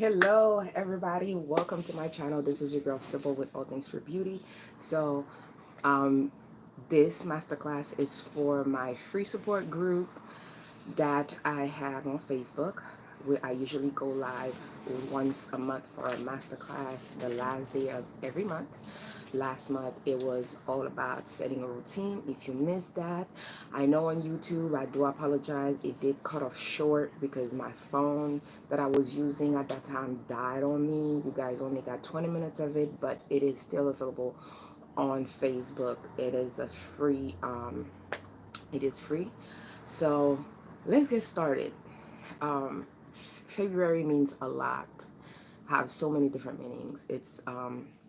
Hello everybody, welcome to my channel. This is your girl Sybill with All Things for Beauty. So um this masterclass is for my free support group that I have on Facebook, where I usually go live once a month for a masterclass the last day of every month. Last month it was all about setting a routine. If you missed that, I know on YouTube, I do apologize, it did cut off short because my phone that I was using at that time died on me. You guys only got 20 minutes of it, but it is still available on Facebook. It is a free it is free. So let's get started. February means a lot, have so many different meanings. It's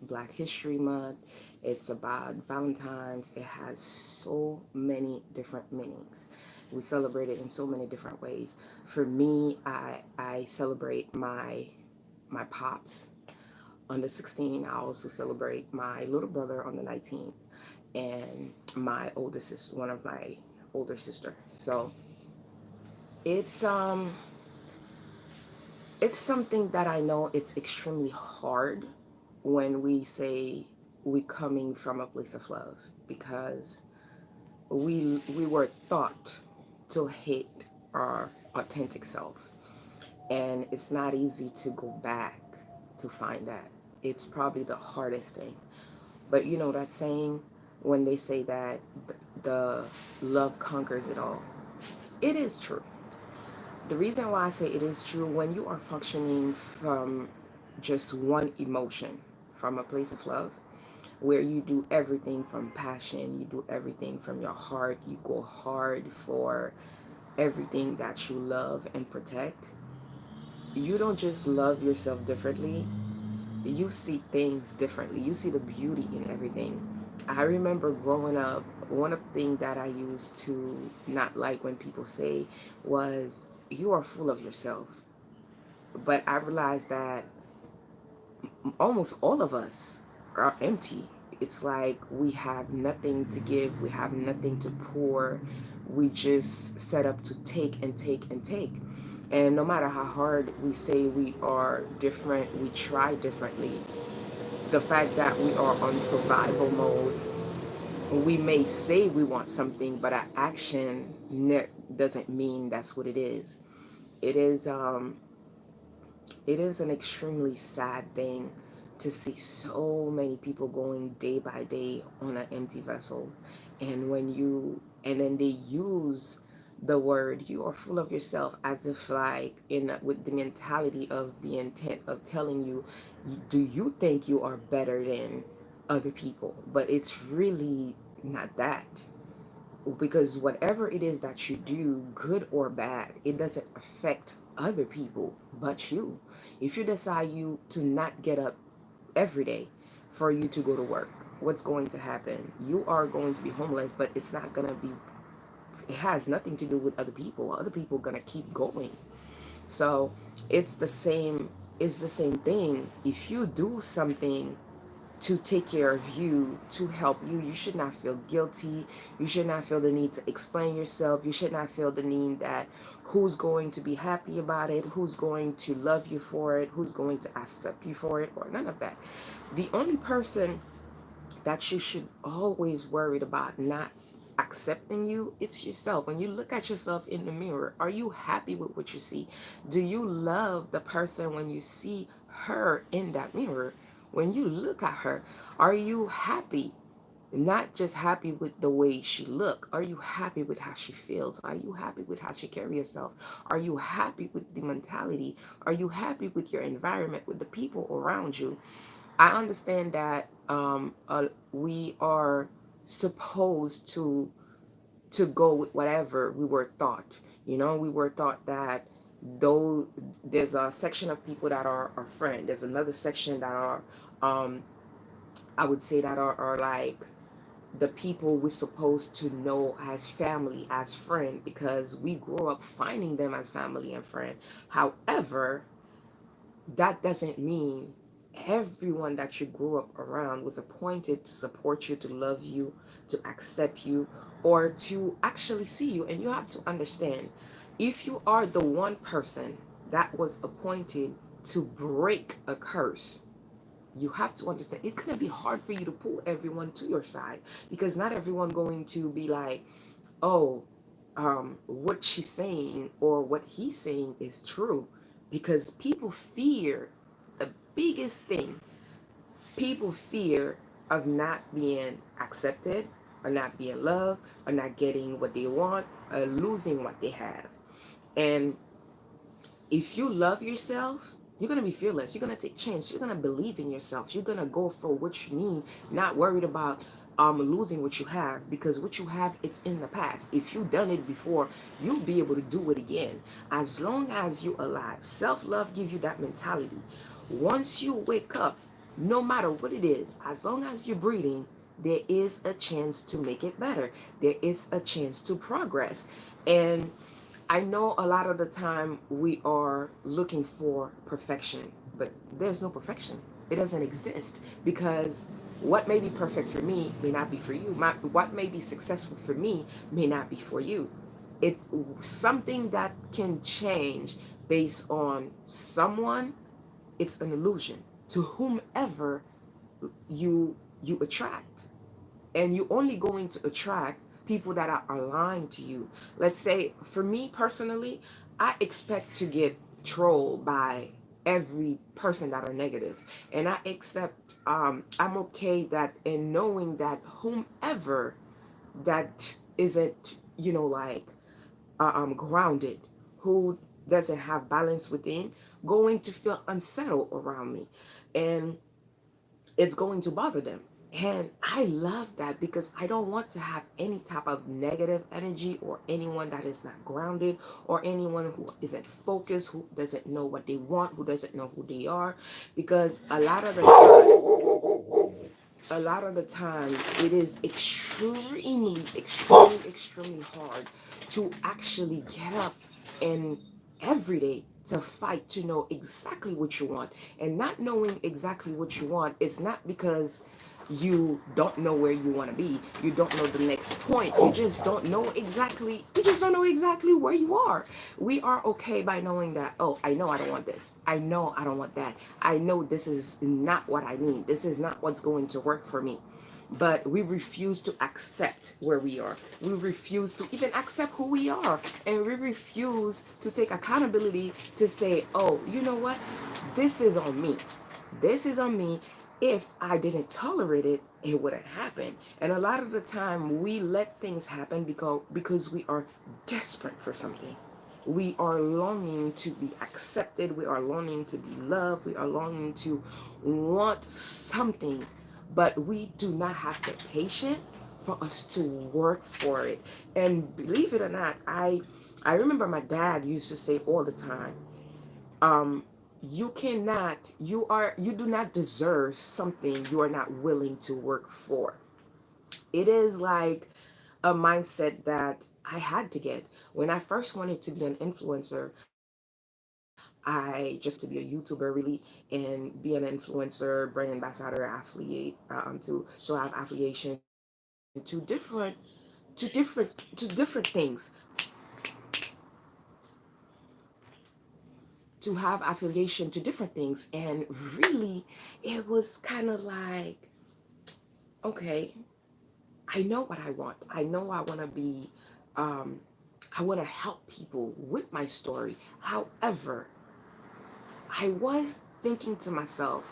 Black History Month. It's about Valentine's. It has so many different meanings. We celebrate it in so many different ways. For me, I celebrate my pops on the 16th. I also celebrate my little brother on the 19th, and my older sister, one of my older sister. So it's it's something that I know it's extremely hard when we say we coming from a place of love, because we were taught to hate our authentic self, and it's not easy to go back to find that. It's probably the hardest thing. But you know that saying, when they say that the love conquers it all, it is true. The reason why I say it is true, when you are functioning from just one emotion, from a place of love, where you do everything from passion, you do everything from your heart, you go hard for everything that you love and protect, you don't just love yourself differently, you see things differently. You see the beauty in everything. I remember growing up, one of the things that I used to not like when people say was, you are full of yourself. But I realized that almost all of us are empty. It's like we have nothing to give, we have nothing to pour. We just set up to take and take and take. And no matter how hard we say we are different, we try differently, the fact that we are on survival mode, we may say we want something, but our action doesn't mean that's what it is. It is it is an extremely sad thing to see so many people going day by day on an empty vessel. And and then they use the word, you are full of yourself, as if like in with the mentality of the intent of telling you, do you think you are better than other people? But it's really not that, because whatever it is that you do, good or bad, it doesn't affect other people but you. If you decide you to not get up every day for you to go to work, what's going to happen? You are going to be homeless, but it's not going to be, it has nothing to do with other people. Other people are going to keep going. So it's the same, it's the same thing. If you do something to take care of you, to help you, you should not feel guilty. You should not feel the need to explain yourself. You should not feel the need that who's going to be happy about it, who's going to love you for it, who's going to accept you for it, or none of that. The only person that you should always worried about not accepting you, it's yourself. When you look at yourself in the mirror, are you happy with what you see? Do you love the person when you see her in that mirror? When you look at her, are you happy? Not just happy with the way she look. Are you happy with how she feels? Are you happy with how she carry herself? Are you happy with the mentality? Are you happy with your environment, with the people around you? I understand that we are supposed to go with whatever we were taught. You know, we were taught that though there's a section of people that are our friend, there's another section that are um, I would say that are like the people we're supposed to know as family, as friend, because we grew up finding them as family and friend. However, that doesn't mean everyone that you grew up around was appointed to support you, to love you, to accept you, or to actually see you. And you have to understand, if you are the one person that was appointed to break a curse, you have to understand it's going to be hard for you to pull everyone to your side, because not everyone going to be like, oh, what she's saying or what he's saying is true. Because people fear, the biggest thing, people fear of not being accepted, or not being loved, or not getting what they want, or losing what they have. And if you love yourself, you're gonna be fearless. You're gonna take chance. You're gonna believe in yourself. You're gonna go for what you need, not worried about losing what you have, because what you have, it's in the past. If you've done it before, you'll be able to do it again. As long as you're alive, self-love gives you that mentality. Once you wake up, no matter what it is, as long as you're breathing, there is a chance to make it better. There is a chance to progress. And I know a lot of the time we are looking for perfection, but there's no perfection. It doesn't exist, because what may be perfect for me may not be for you. What may be successful for me may not be for you. It something that can change based on someone. It's an illusion to whomever you attract, and you're only going to attract people that are aligned to you. Let's say for me personally, I expect to get trolled by every person that are negative, and I accept, I'm okay that in knowing that whomever that isn't, like, grounded, who doesn't have balance within, going to feel unsettled around me, and it's going to bother them. And I love that, because I don't want to have any type of negative energy, or anyone that is not grounded, or anyone who isn't focused, who doesn't know what they want, who doesn't know who they are. Because a lot of the time it is extremely hard to actually get up and every day to fight to know exactly what you want. And not knowing exactly what you want is not because you don't know where you want to be, you don't know the next point, you just don't know exactly where you are. We are okay by knowing that, oh, I know I don't want this, I know I don't want that, I know this is not what I need, this is not what's going to work for me. But we refuse to accept where we are. We refuse to even accept who we are. And we refuse to take accountability to say, oh, you know what? This is on me. This is on me. If I didn't tolerate it, it wouldn't happen. And a lot of the time we let things happen because we are desperate for something. We are longing to be accepted. We are longing to be loved. We are longing to want something, but we do not have the patience for us to work for it. And believe it or not, I remember my dad used to say all the time, you do not deserve something you are not willing to work for. It is like a mindset that I had to get. When I first wanted to be an influencer, I just wanted to be a YouTuber really, and be an influencer, brand ambassador, affiliate, to have affiliation to different things. And really, it was kind of like, okay, I know what I want. I know I want to be, I want to help people with my story. However, I was thinking to myself,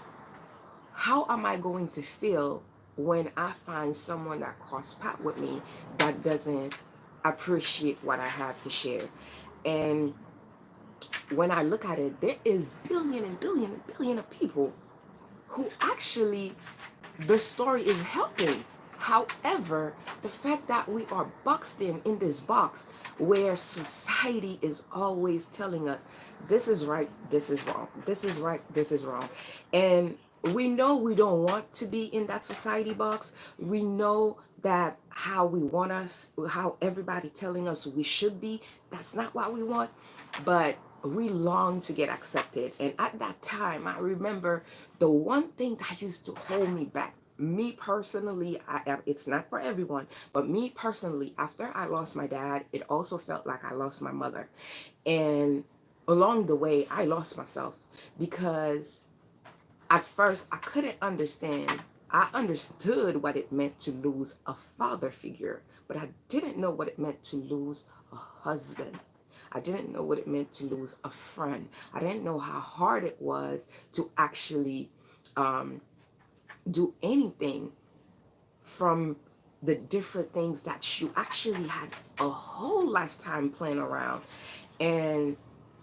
how am I going to feel when I find someone that cross path with me that doesn't appreciate what I have to share? And when I look at it, there is billion and billion and billion of people who actually the story is helping. However, the fact that we are boxed in this box where society is always telling us this is right, this is wrong, this is right, this is wrong. And we know we don't want to be in that society box. We know that how we want us, how everybody telling us we should be, that's not what we want. But we long to get accepted. And at that time, I remember the one thing that used to hold me back, me personally, it's not for everyone, but me personally, after I lost my dad, it also felt like I lost my mother. And along the way, I lost myself because at first I couldn't understand. I understood what it meant to lose a father figure, but I didn't know what it meant to lose a husband. I didn't know what it meant to lose a friend. I didn't know how hard it was to actually do anything from the different things that you actually had a whole lifetime plan around. And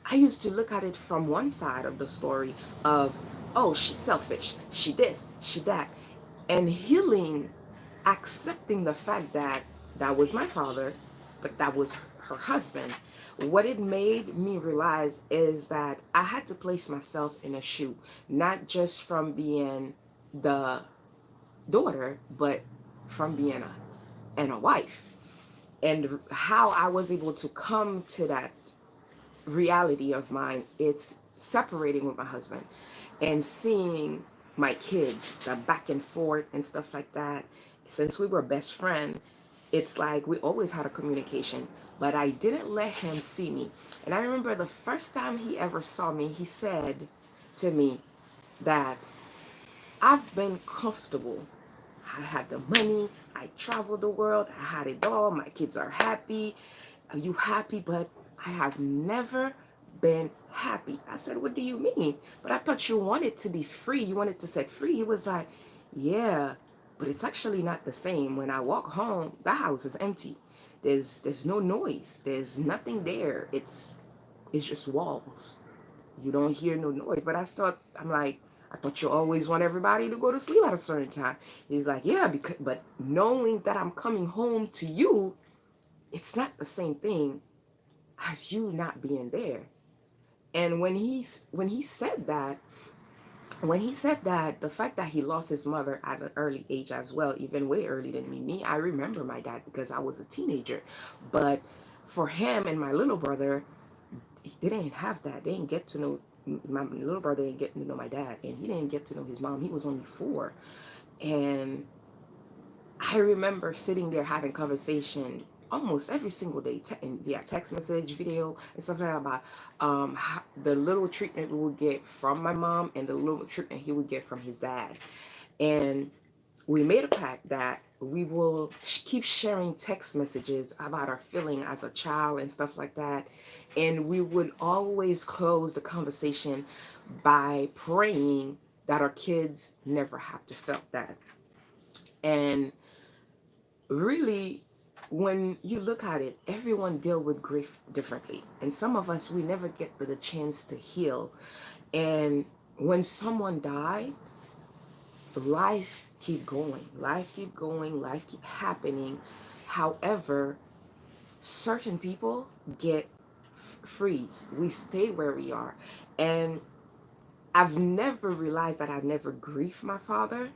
I used to look at it from one side of the story of, oh, she's selfish, she this, she that. And healing, accepting the fact that that was my father, but that was her husband. What it made me realize is that I had to place myself in a shoe, not just from being the daughter, but from being a wife. And how I was able to come to that reality of mine, it's separating with my husband and seeing my kids, the back and forth and stuff like that. Since we were best friends, it's like we always had a communication, but I didn't let him see me. And I remember the first time he ever saw me, he said to me that I've been comfortable. I had the money, I traveled the world, I had it all, my kids are happy. Are you happy? But I have never been happy. I said, what do you mean? But I thought you wanted to be free. You wanted to set free. He was like, yeah, but it's actually not the same. When I walk home, the house is empty. There's no noise. There's nothing there. It's just walls. You don't hear no noise. But I'm like, I thought you always want everybody to go to sleep at a certain time. He's like, yeah, but knowing that I'm coming home to you, it's not the same thing as you not being there. And when he said that, the fact that he lost his mother at an early age as well, even way earlier than me, I remember my dad because I was a teenager. But for him and my little brother, they didn't have that. They didn't get to know my little brother didn't get to know my dad, and he didn't get to know his mom. He was only 4, and I remember sitting there having conversation almost every single day, via text message, video, and stuff like that about the little treatment we would get from my mom and the little treatment he would get from his dad. And we made a pact that we will keep sharing text messages about our feeling as a child and stuff like that. And we would always close the conversation by praying that our kids never have to feel that. And really, when you look at it, everyone deal with grief differently, and some of us, we never get the chance to heal. And when someone died, life keep going, life keep going, life keep happening. However, certain people get freeze, we stay where we are. And I've never realized that I've never grieved my father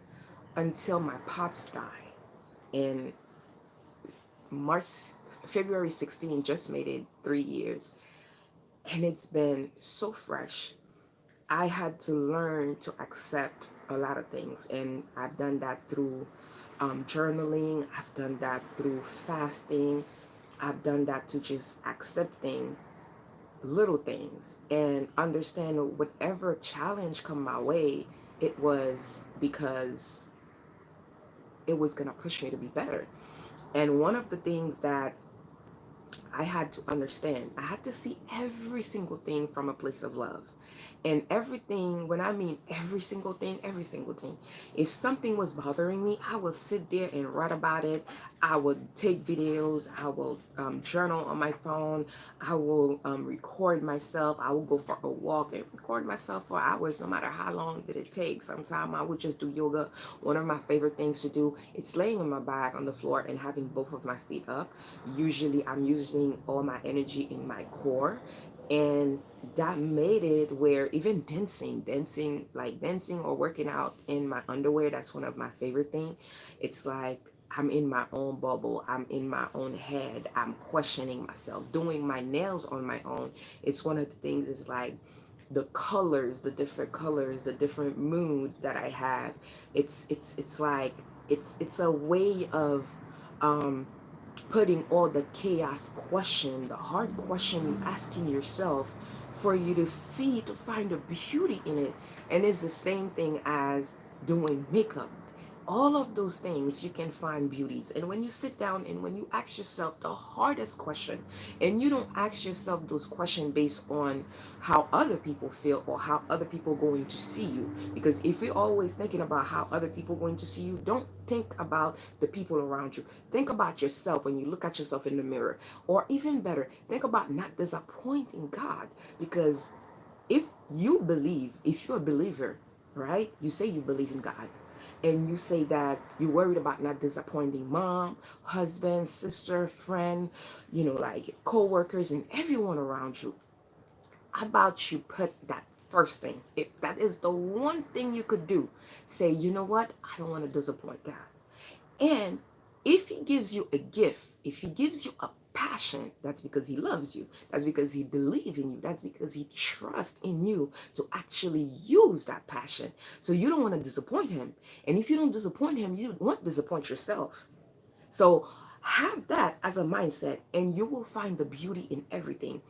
until my pops died. And March, February 16 just made it 3 years. And it's been so fresh. I had to learn to accept a lot of things. And I've done that through journaling. I've done that through fasting. I've done that to just accepting little things and understand whatever challenge come my way, it was because it was going to push me to be better. And one of the things that I had to understand, I had to see every single thing from a place of love. And everything, when I mean every single thing. If something was bothering me, I would sit there and write about it. I would take videos. I will journal on my phone. I will record myself. I will go for a walk and record myself for hours, no matter how long did it take. Sometimes I would just do yoga. One of my favorite things to do, it's laying on my back on the floor and having both of my feet up. Usually I'm using all my energy in my core, and that made it where even dancing or working out in my underwear, that's one of my favorite things. It's like I'm in my own bubble, I'm in my own head, I'm questioning myself, doing my nails on my own. It's one of the things, is like the colors, the different mood that I have. It's like it's a way of putting all the chaos question, the hard question you asking yourself for you to see, to find the beauty in it. And it's the same thing as doing makeup. All of those things you can find beauties. And when you sit down and when you ask yourself the hardest question, and you don't ask yourself those questions based on how other people feel or how other people are going to see you. Because if you're always thinking about how other people are going to see you, don't think about the people around you. Think about yourself when you look at yourself in the mirror. Or even better, think about not disappointing God. Because if you believe, if you're a believer, right? You say you believe in God, and you say that you're worried about not disappointing mom, husband, sister, friend, like co-workers and everyone around you. How about you put that first thing? If that is the one thing you could do, say, you know what? I don't want to disappoint God. And if he gives you a gift, if he gives you a passion, that's because he loves you. That's because he believes in you. That's because he trusts in you to actually use that passion. So you don't want to disappoint him. And if you don't disappoint him, you won't disappoint yourself. So have that as a mindset, and you will find the beauty in everything.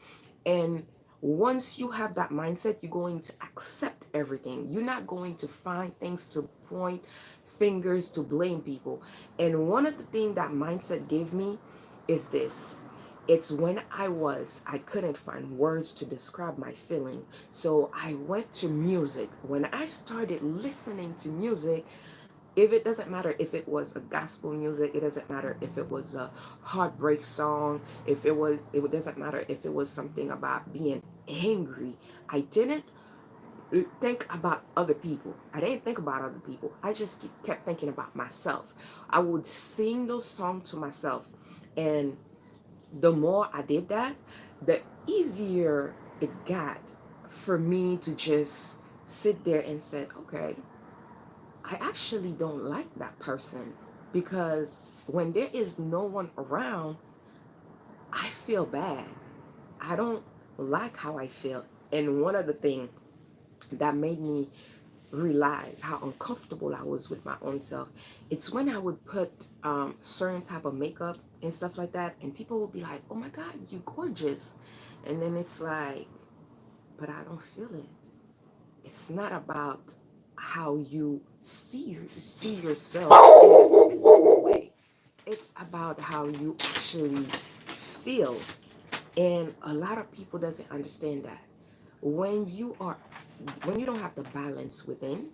And once you have that mindset, you're going to accept everything. You're not going to find things to point fingers to blame people. And one of the things that mindset gave me is this. It's when I couldn't find words to describe my feeling. So I went to music. When I started listening to music, if it doesn't matter if it was a gospel music, it doesn't matter if it was a heartbreak song, it doesn't matter if it was something about being angry. I didn't think about other people. I didn't think about other people. I just kept thinking about myself. I would sing those songs to myself. And the more I did that, the easier it got for me to just sit there and say, okay, I actually don't like that person, because when there is no one around, I feel bad. I don't like how I feel. And one of the things that made me realize how uncomfortable I was with my own self, it's when I would put certain type of makeup and stuff like that, and people would be like, oh my God, you're gorgeous. And then it's like, but I don't feel it. It's not about how you see yourself in a physical way. It's about how you actually feel. And a lot of people doesn't understand that. When you are when you don't have the balance within,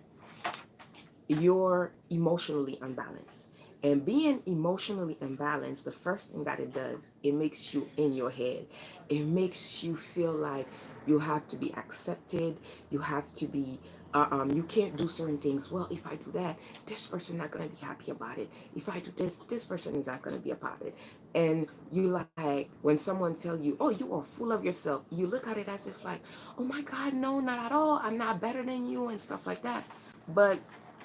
you're emotionally unbalanced. And being emotionally imbalanced, the first thing that it does, it makes you in your head. It makes you feel like you have to be accepted. You have to be, you can't do certain things. Well, if I do that, this person not going to be happy about it. If I do this person is not going to be about it. And you like, when someone tells you, oh, you are full of yourself, you look at it as if like, oh my God, no, not at all. I'm not better than you and stuff like that. But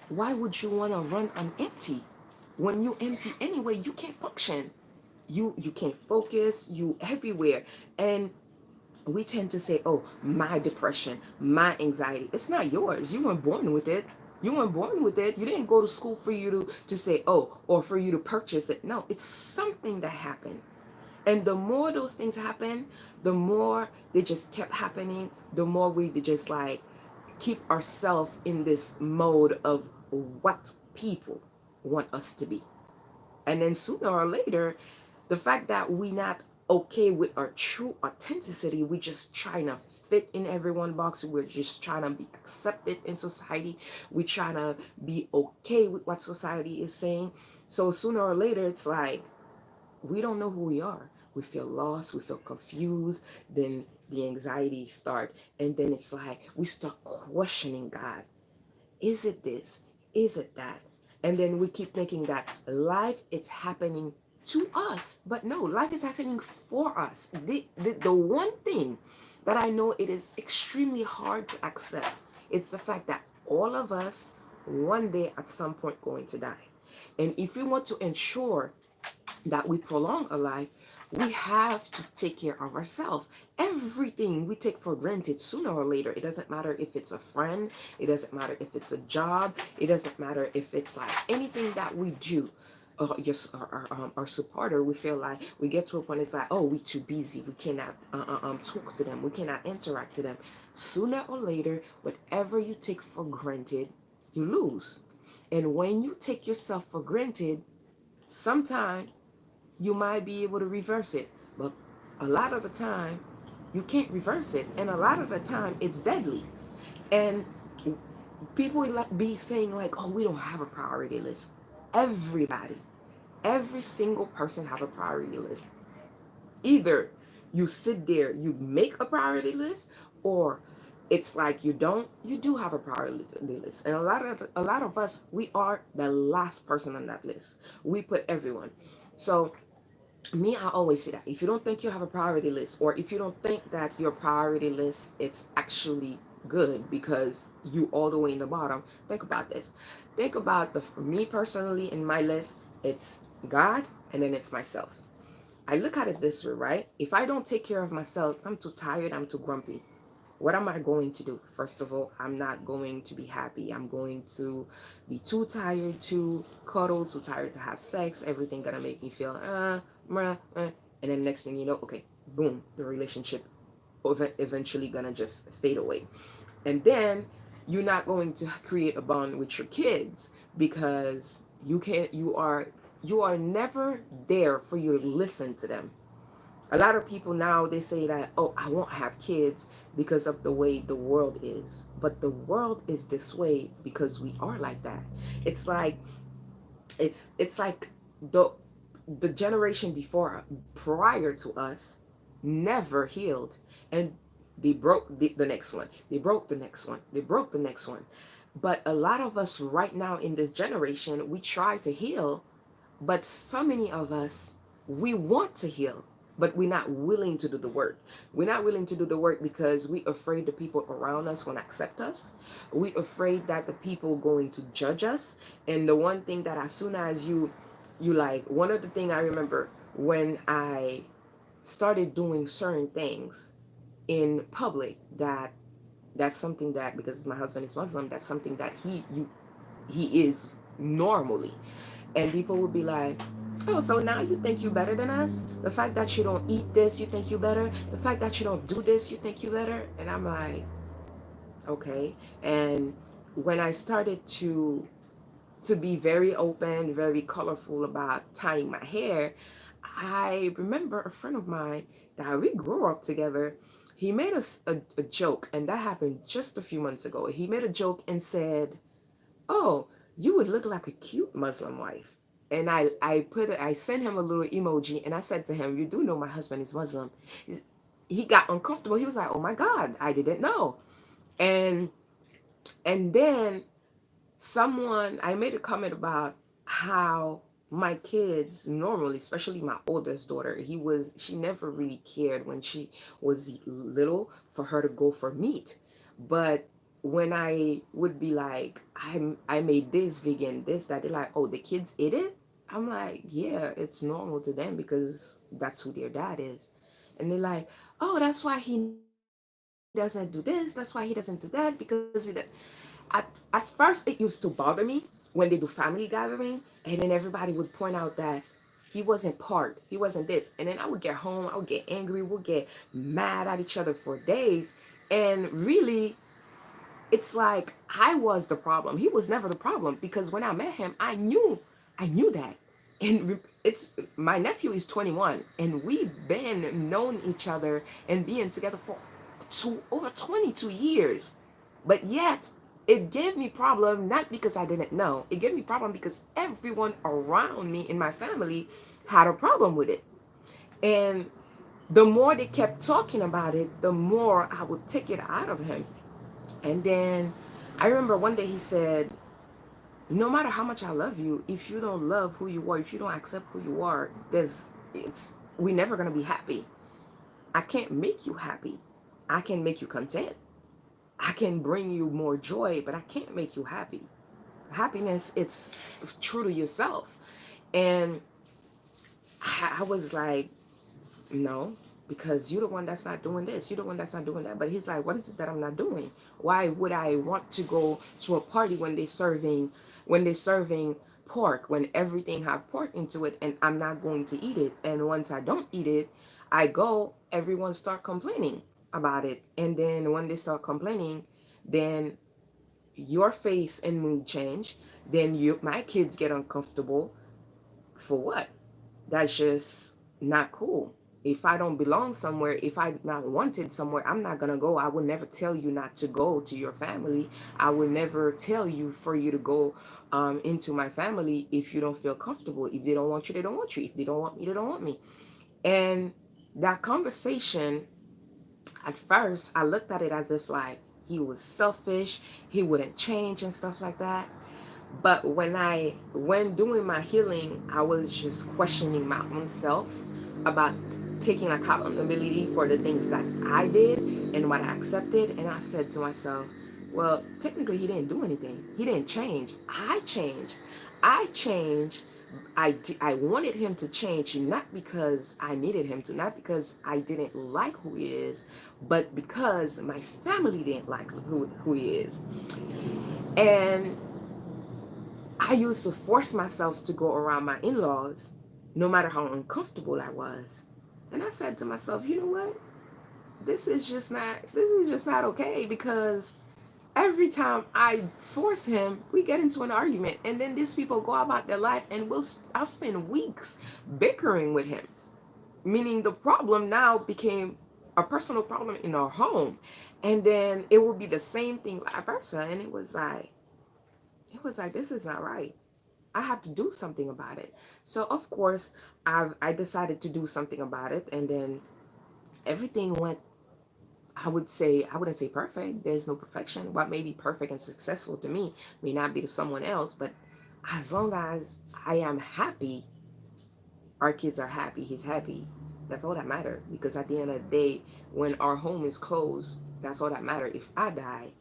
why would you want to run on empty? When you empty anyway, you can't function. You can't focus, you everywhere. And we tend to say, oh, my depression, my anxiety. It's not yours. You weren't born with it. You weren't born with it. You didn't go to school for you to say, oh, or for you to purchase it. No, it's something that happened. And the more those things happen, the more they just kept happening, the more we just like keep ourselves in this mode of what people want us to be. And then sooner or later, the fact that we not okay with our true authenticity, we just trying to fit in every one box. We're just trying to be accepted in society. We trying to be okay with what society is saying. So sooner or later, it's like we don't know who we are. We feel lost, we feel confused, then the anxiety start, and then it's like we start questioning God. Is it this? Is it that? And then we keep thinking that life is happening to us. But no, life is happening for us. The one thing that I know it is extremely hard to accept, it's the fact that all of us one day at some point going to die. And if we want to ensure that we prolong a life, we have to take care of ourselves. Everything we take for granted sooner or later, it doesn't matter if it's a friend, it doesn't matter if it's a job, it doesn't matter if it's like anything that we do. yes, our supporter, we feel like we get to a point, it's like, oh, we too busy, we cannot talk to them, we cannot interact to them. Sooner or later, whatever you take for granted, you lose. And when you take yourself for granted, sometime you might be able to reverse it, but a lot of the time you can't reverse it, and a lot of the time it's deadly. And people would like be saying like, oh, we don't have a priority list. Everybody, every single person have a priority list. Either you sit there, you make a priority list, or it's like you do have a priority list. And a lot of us, we are the last person on that list. We put everyone. So me, I always say that if you don't think you have a priority list, or if you don't think that your priority list it's actually good because you all the way in the bottom, think about this. Think about the me personally in my list, it's God, and then it's myself. I look at it this way, right? If I don't take care of myself, I'm too tired, I'm too grumpy. What am I going to do? First of all, I'm not going to be happy. I'm going to be too tired to cuddle, too tired to have sex. Everything gonna make me feel meh, and then next thing you know, okay, boom, the relationship eventually gonna just fade away. And then you're not going to create a bond with your kids because you are never there for you to listen to them. A lot of people now, they say that, oh, I won't have kids because of the way the world is, but the world is this way because we are like that. It's like it's like the generation before, prior to us, never healed, and they broke the next one, they broke the next one, they broke the next one. But a lot of us right now in this generation, we try to heal, but so many of us, we want to heal, but we're not willing to do the work. We're not willing to do the work because we're afraid the people around us won't accept us. We're afraid that the people going to judge us. And the one thing that as soon as you like, one of the thing I remember when I started doing certain things in public, that's something that, because my husband is Muslim, that's something that he is normally. And people would be like, oh, so now you think you better than us? The fact that you don't eat this, you think you better? The fact that you don't do this, you think you better? And I'm like, okay. And when I started to be very open, very colorful about tying my hair, I remember a friend of mine that we grew up together. He made a joke, and that happened just a few months ago. He made a joke and said, oh, you would look like a cute Muslim wife. And I sent him a little emoji, and I said to him, you do know my husband is Muslim. He got uncomfortable. He was like, oh my God, I didn't know. And and then someone, I made a comment about how my kids normally, especially my oldest daughter, she never really cared when she was little for her to go for meat. But when I would be like, I made this vegan, this, that, they're like, oh, the kids eat it? I'm like, yeah, it's normal to them because that's who their dad is. And they're like, oh, that's why he doesn't do this, that's why he doesn't do that, because at first it used to bother me when they do family gathering, and then everybody would point out that he wasn't this, and then I would get home, I would get angry, we'll get mad at each other for days. And really, it's like I was the problem. He was never the problem, because when I met him, I knew that. And it's my nephew is 21, and we've been known each other and being together for over 22 years. But yet, it gave me problem not because I didn't know. It gave me problem because everyone around me in my family had a problem with it. And the more they kept talking about it, the more I would take it out of him. And then I remember one day he said, no matter how much I love you, if you don't love who you are, if you don't accept who you are, we're never gonna be happy. I can't make you happy. I can make you content. I can bring you more joy, but I can't make you happy. Happiness, it's true to yourself. And I was like, no, because you're the one that's not doing this, you're the one that's not doing that. But he's like, what is it that I'm not doing? Why would I want to go to a party when they're serving pork when everything have pork into it, and I'm not going to eat it. And once I don't eat it, I go, everyone start complaining about it. And then when they start complaining, then your face and mood change. Then my kids get uncomfortable. For what? That's just not cool. If I don't belong somewhere, if I'm not wanted somewhere, I'm not gonna go. I will never tell you not to go to your family. I will never tell you for you to go into my family if you don't feel comfortable. If they don't want you, they don't want you. If they don't want me, they don't want me. And that conversation, at first, I looked at it as if like he was selfish, he wouldn't change and stuff like that. But when doing my healing, I was just questioning my own self about taking accountability for the things that I did and what I accepted. And I said to myself, well, technically he didn't do anything. He didn't change. I changed. I changed. I wanted him to change, not because I needed him to, not because I didn't like who he is, but because my family didn't like who he is. And I used to force myself to go around my in-laws, no matter how uncomfortable I was. And I said to myself, you know what? This is just not okay, because every time I force him, we get into an argument, and then these people go about their life, and I'll spend weeks bickering with him. Meaning the problem now became a personal problem in our home, and then it would be the same thing vice versa, and it was like this is not right. I have to do something about it. So of course, I decided to do something about it, and then everything went. I wouldn't say perfect. There's no perfection. What may be perfect and successful to me may not be to someone else. But as long as I am happy, our kids are happy. He's happy. That's all that matters. Because at the end of the day, when our home is closed, that's all that matters. If I die,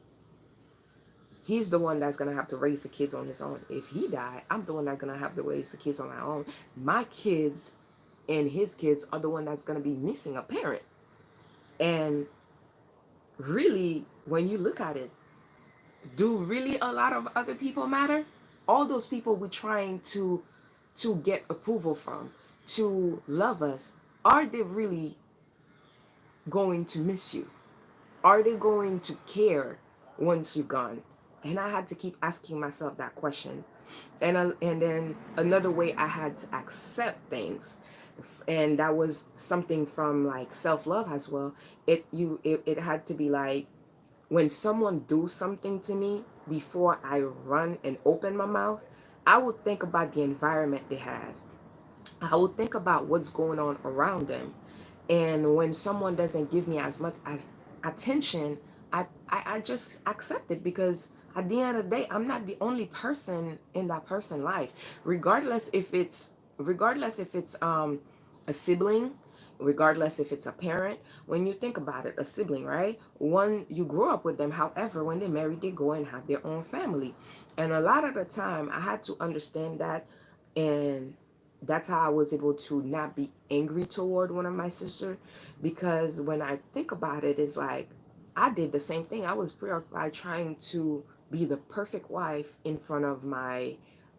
he's the one that's gonna have to raise the kids on his own. If he died, I'm the one that's gonna have to raise the kids on my own. My kids and his kids are the one that's gonna be missing a parent. And really, when you look at it, do really a lot of other people matter? All those people we're trying to get approval from, to love us, are they really going to miss you? Are they going to care once you're gone? And I had to keep asking myself that question. And then another way I had to accept things, and that was something from like self-love as well. It had to be like, when someone do something to me, before I run and open my mouth, I would think about the environment they have. I would think about what's going on around them. And when someone doesn't give me as much as attention, I just accept it, because at the end of the day, I'm not the only person in that person's life. Regardless if it's a sibling, regardless if it's a parent. When you think about it, a sibling, right? One, you grew up with them. However, when they marry, they go and have their own family. And a lot of the time, I had to understand that, and that's how I was able to not be angry toward one of my sisters. Because when I think about it, it's like I did the same thing. I was preoccupied trying to be the perfect wife in front of my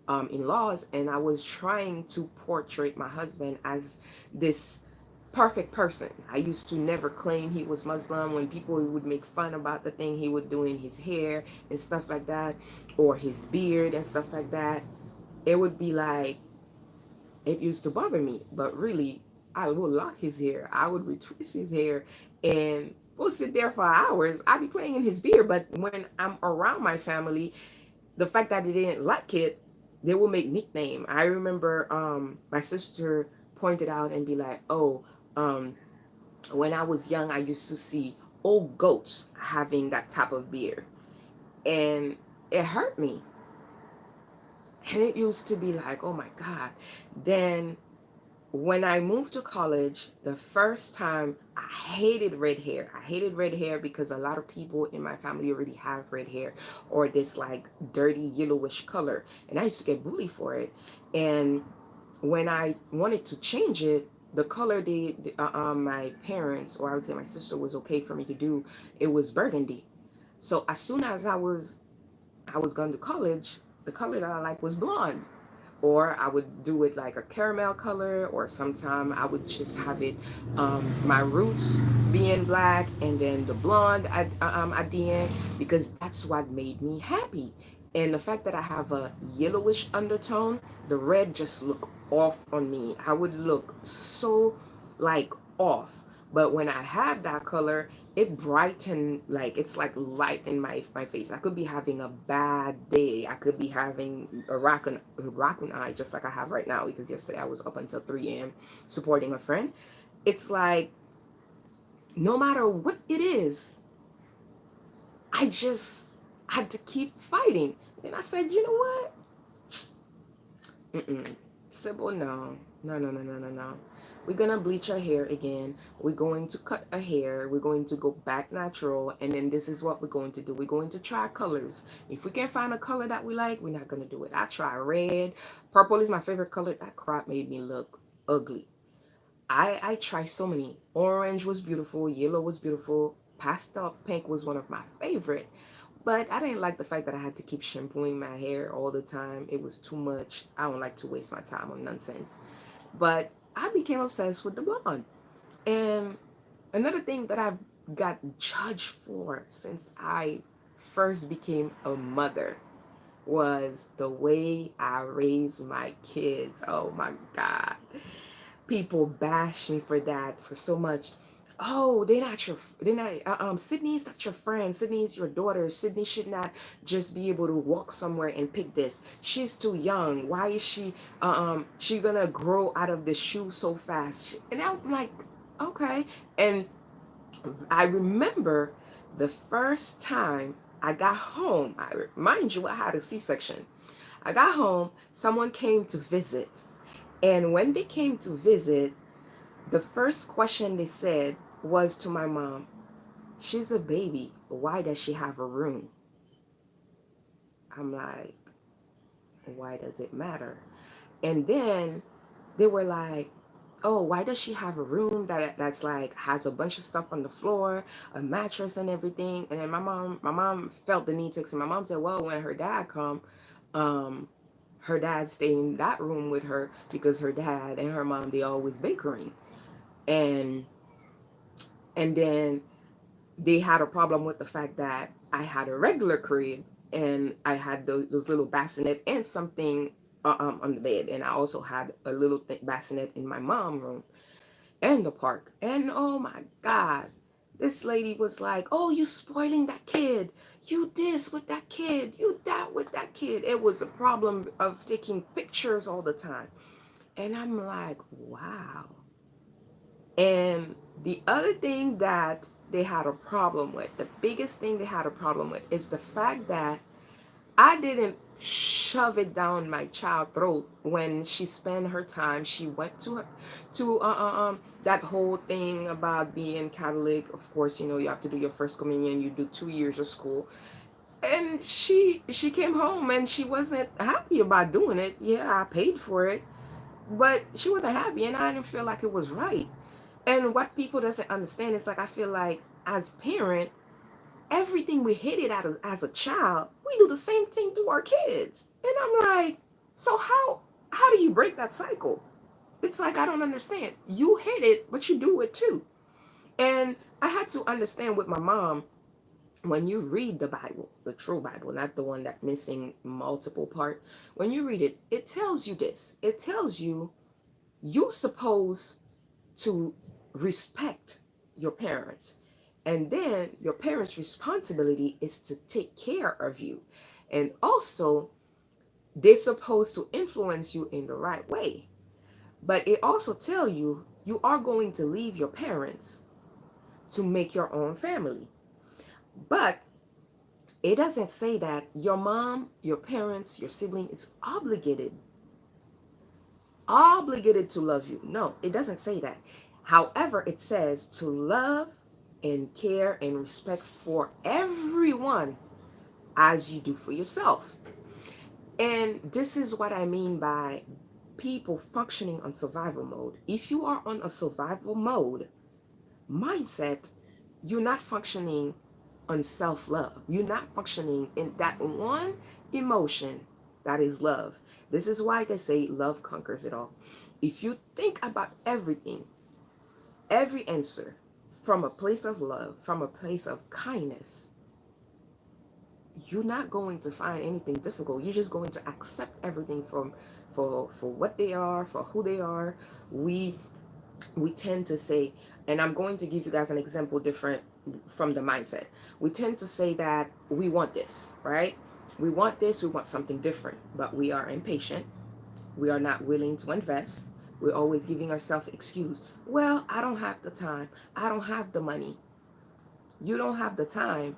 in-laws, and I was trying to portray my husband as this perfect person. I used to never claim he was Muslim. When people would make fun about the thing he would do in his hair and stuff like that, or his beard and stuff like that, it would be like, it used to bother me. But really, I would lock his hair, I would retwist his hair, and we'll sit there for hours. I'd be playing in his beard. But when I'm around my family, the fact that they didn't like it, they will make nickname. I remember my sister pointed out and be like, oh, um when I was young, I used to see old goats having that type of beard, and it hurt me. And it used to be like, oh my God. Then when I moved to college, the first time, I hated red hair. I hated red hair because a lot of people in my family already have red hair, or this like dirty yellowish color. And I used to get bullied for it. And when I wanted to change it, the color my parents, or I would say my sister, was okay for me to do, it was burgundy. So as soon as I was going to college, the color that I liked was blonde. or I would do it like a caramel color, or sometime I would just have it my roots being black and then the blonde I did, because that's what made me happy. And the fact that I have a yellowish undertone, the red just look off on me. I would look so like off. But when I have that color, it brighten, like it's like light in my face. I could be having a bad day. I could be having a raccoon eye, just like I have right now, because yesterday I was up until 3 a.m. supporting a friend. It's like no matter what it is, I just had to keep fighting. And I said, you know what? Mm-mm. Sybil, no. No, no, no, no, no, no. We're gonna bleach our hair again. We're going to cut our hair. We're going to go back natural. And then this is what we're going to do. We're going to try colors. If we can't find a color that we like, we're not gonna do it. I try red. Purple is my favorite color. That crap made me look ugly. I try so many. Orange was beautiful. Yellow was beautiful. Pastel pink was one of my favorite. But I didn't like the fact that I had to keep shampooing my hair all the time. It was too much. I don't like to waste my time on nonsense. But I became obsessed with the blonde. And another thing that I've got judged for since I first became a mother was the way I raised my kids. Oh my God. People bash me for that for so much. Oh, they're not, Sydney's not your friend. Sydney's your daughter. Sydney should not just be able to walk somewhere and pick this. She's too young. Why is she gonna grow out of the shoe so fast? And I'm like, okay. And I remember the first time I got home, mind you, I had a C-section. I got home, someone came to visit. And when they came to visit, the first question they said was to my mom, she's a baby. Why does she have a room? I'm like, why does it matter? And then they were like, oh, why does she have a room that's like has a bunch of stuff on the floor, a mattress and everything? And then my mom felt the need to explain. My mom said, well, when her dad come, um, her dad stay in that room with her because her dad and her mom, they always bickering. And and then they had a problem with the fact that I had a regular crib and I had those little bassinet and something on the bed, and I also had a little bassinet in my mom room and the park. And oh my God, this lady was like, "Oh, you spoiling that kid. You this with that kid. You that with that kid." It was a problem of taking pictures all the time, and I'm like, "Wow." And the other thing that they had a problem with, the biggest thing they had a problem with, is the fact that I didn't shove it down my child's throat when she spent her time. She went to that whole thing about being Catholic. Of course, you know you have to do your first communion. You do 2 years of school, and she came home and she wasn't happy about doing it. Yeah, I paid for it, but she wasn't happy, and I didn't feel like it was right. And what people doesn't understand is like I feel like as parent, everything we hated as a child, we do the same thing to our kids. And I'm like, so how do you break that cycle? It's like I don't understand. You hate it, but you do it too. And I had to understand with my mom, when you read the Bible, the true Bible, not the one that missing multiple part, when you read it, it tells you this. It tells you you're supposed to respect your parents. And then your parents' responsibility is to take care of you. And also, they're supposed to influence you in the right way. But it also tells you you are going to leave your parents to make your own family. But it doesn't say that your mom, your parents, your sibling is obligated to love you. No, it doesn't say that. However, it says to love and care and respect for everyone as you do for yourself. And this is what I mean by people functioning on survival mode. If you are on a survival mode mindset, you're not functioning on self love. You're not functioning in that one emotion that is love. This is why they say love conquers it all. If you think about everything, every answer from a place of love, from a place of kindness, you're not going to find anything difficult. You're just going to accept everything from for what they are, for who they are. We tend to say, and I'm going to give you guys an example different from the mindset. We tend to say that we want this, right? We want this, we want something different, but we are impatient. We are not willing to invest. We're always giving ourselves excuse. Well, I don't have the time. I don't have the money. You don't have the time.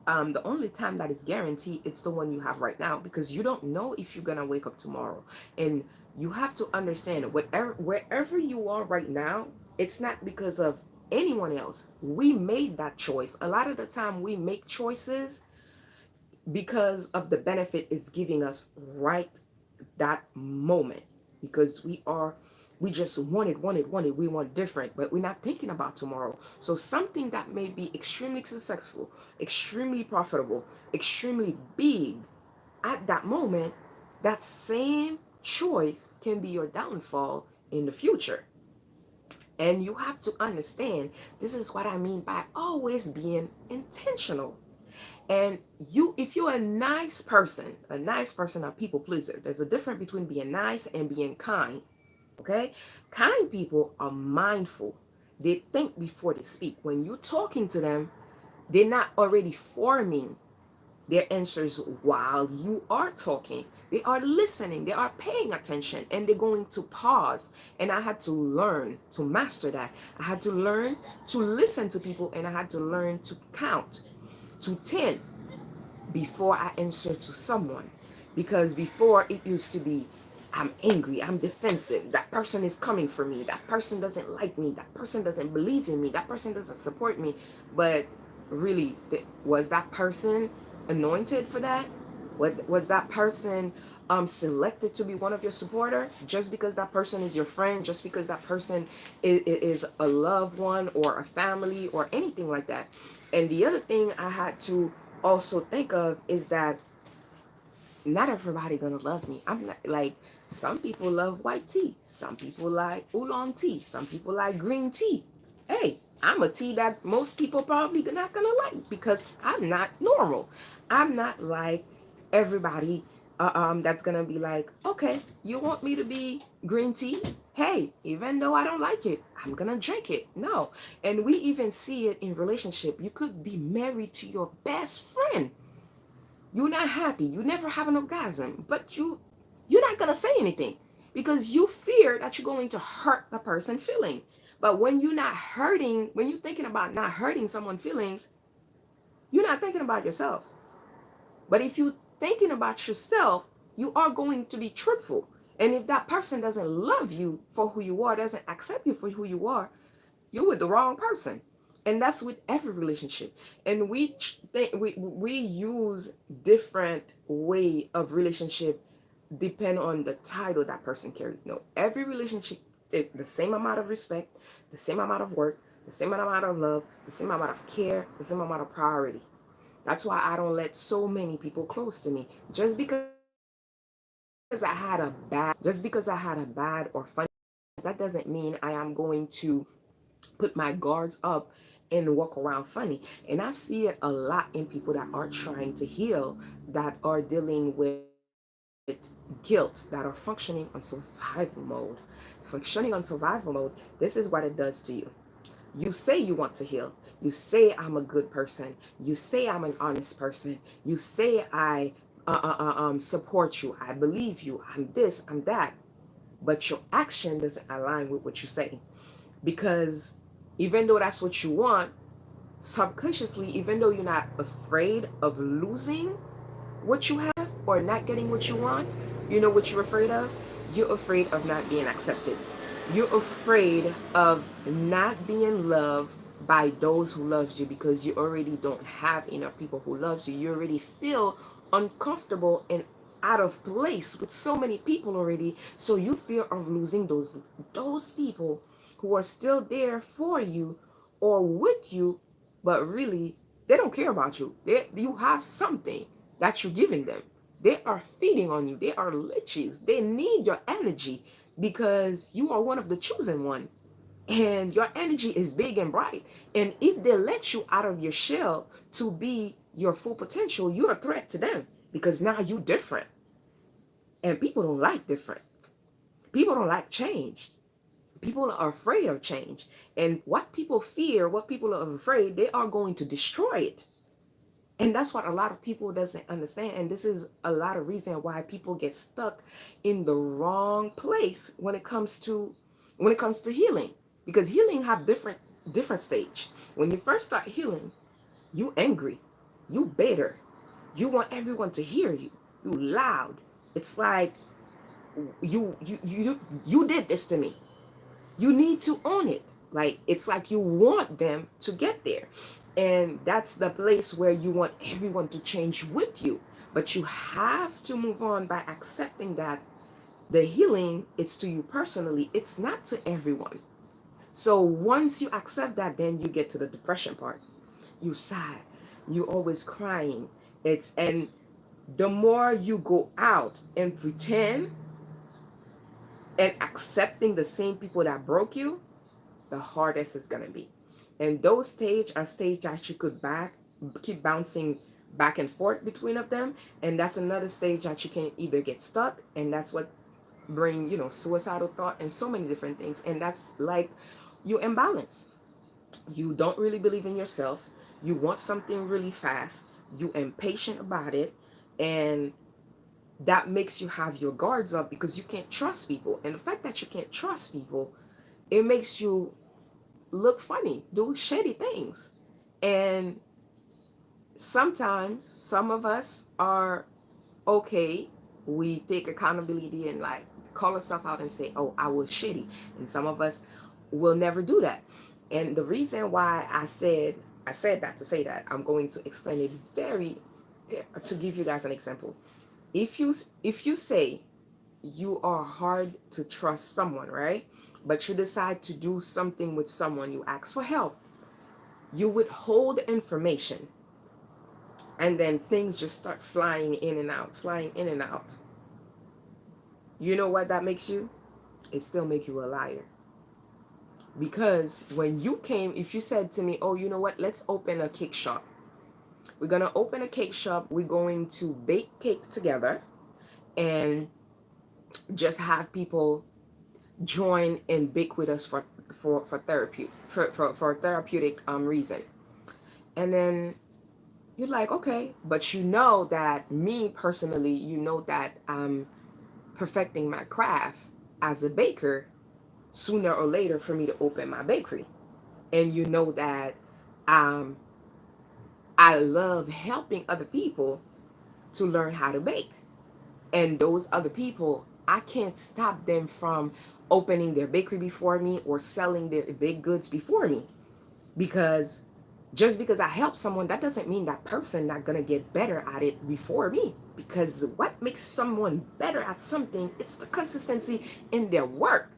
The only time that is guaranteed, it's the one you have right now, because you don't know if you're gonna wake up tomorrow. And you have to understand, wherever you are right now, it's not because of anyone else. We made that choice. A lot of the time we make choices because of the benefit it's giving us right that moment, because we just wanted, we want different, but we're not thinking about tomorrow. So something that may be extremely successful, extremely profitable, extremely big at that moment, that same choice can be your downfall in the future. And you have to understand, this is what I mean by always being intentional. And if you're a nice person, a people pleaser, there's a difference between being nice and being kind. Okay? Kind people are mindful. They think before they speak. When you're talking to them, they're not already forming their answers while you are talking. They are listening, they are paying attention, and they're going to pause. And I had to learn to master that. I had to learn to listen to people, and I had to learn to count to 10 before I answer to someone. Because before, it used to be, I'm angry, I'm defensive, that person is coming for me, that person doesn't like me, that person doesn't believe in me, that person doesn't support me. But really, was that person anointed for that? What was that person selected to be one of your supporter? Just because that person is your friend, just because that person is a loved one or a family or anything like that. And the other thing I had to also think of is that not everybody gonna love me. I'm not like, some people love white tea, some people like oolong tea, some people like green tea. Hey, I'm a tea that most people probably not gonna like, because I'm not normal. I'm not like everybody that's gonna be like, okay, you want me to be green tea? Hey, even though I don't like it, I'm gonna drink it. No. And we even see it in relationship. You could be married to your best friend, you're not happy, you never have an orgasm, but you're not gonna say anything because you fear that you're going to hurt the person feeling. But when you're not hurting, when you're thinking about not hurting someone's feelings, you're not thinking about yourself. But if you're thinking about yourself, you are going to be truthful. And if that person doesn't love you for who you are, doesn't accept you for who you are, you're with the wrong person. And that's with every relationship. And we use different way of relationship depend on the title that person carries. No, every relationship, the same amount of respect, the same amount of work, the same amount of love, the same amount of care, the same amount of priority. That's why I don't let so many people close to me. Just because I had a bad or funny, that doesn't mean I am going to put my guards up and walk around funny. And I see it a lot in people that are trying to heal, that are dealing with guilt, that are functioning on survival mode. Functioning on survival mode, this is what it does to you. You say you want to heal. You say I'm a good person. You say I'm an honest person. You say I support you. I believe you. I'm this, I'm that. But your action doesn't align with what you say. Because even though that's what you want, subconsciously, even though you're not afraid of losing what you have or not getting what you want, you know what you're afraid of? You're afraid of not being accepted. You're afraid of not being loved by those who loves you, because you already don't have enough people who loves you. You already feel uncomfortable and out of place with so many people already. So you fear of losing those people who are still there for you or with you, but really they don't care about you. You have something that you're giving them. They are feeding on you. They are leeches. They need your energy because you are one of the chosen one. And your energy is big and bright. And if they let you out of your shell to be your full potential, you're a threat to them because now you're different. And people don't like different. People don't like change. People are afraid of change. And what people fear, what people are afraid, they are going to destroy it. And that's what a lot of people doesn't understand. And this is a lot of reason why people get stuck in the wrong place when it comes to healing. Because healing have different stage. When you first start healing, you angry, you bitter, you want everyone to hear you, you loud. It's like you did this to me. You need to own it. Like it's like you want them to get there. And that's the place where you want everyone to change with you. But you have to move on by accepting that the healing, it's to you personally, it's not to everyone. So once you accept that, then you get to the depression part. You sigh, you always crying. And the more you go out and pretend and accepting the same people that broke you, the hardest it's gonna be. And those stage are stage that you could keep bouncing back and forth between of them. And that's another stage that you can either get stuck, and that's what bring, suicidal thought and so many different things. And that's like you imbalance. You don't really believe in yourself. You want something really fast. You impatient about it. And that makes you have your guards up because you can't trust people. And the fact that you can't trust people, it makes you look funny, do shady things. And sometimes some of us are okay. We take accountability and like call ourselves out and say, oh, I was shitty. And some of us will never do that. And the reason why I said that to say that, I'm going to explain it to give you guys an example. If you say you are hard to trust someone, right? But you decide to do something with someone, you ask for help, you withhold information, and then things just start flying in and out, flying in and out. You know what that makes you? It still makes you a liar. Because when you came, if you said to me, oh, you know what, let's open a cake shop. We're going to open a cake shop. We're going to bake cake together and just have people join and bake with us for therapy, for therapeutic reason. And then you're like, okay, but you know that me personally, you know that I'm perfecting my craft as a baker sooner or later for me to open my bakery. And you know that um, I love helping other people to learn how to bake. And those other people, I can't stop them from opening their bakery before me or selling their baked goods before me. Because just because I help someone, that doesn't mean that person not gonna get better at it before me. Because what makes someone better at something, it's the consistency in their work.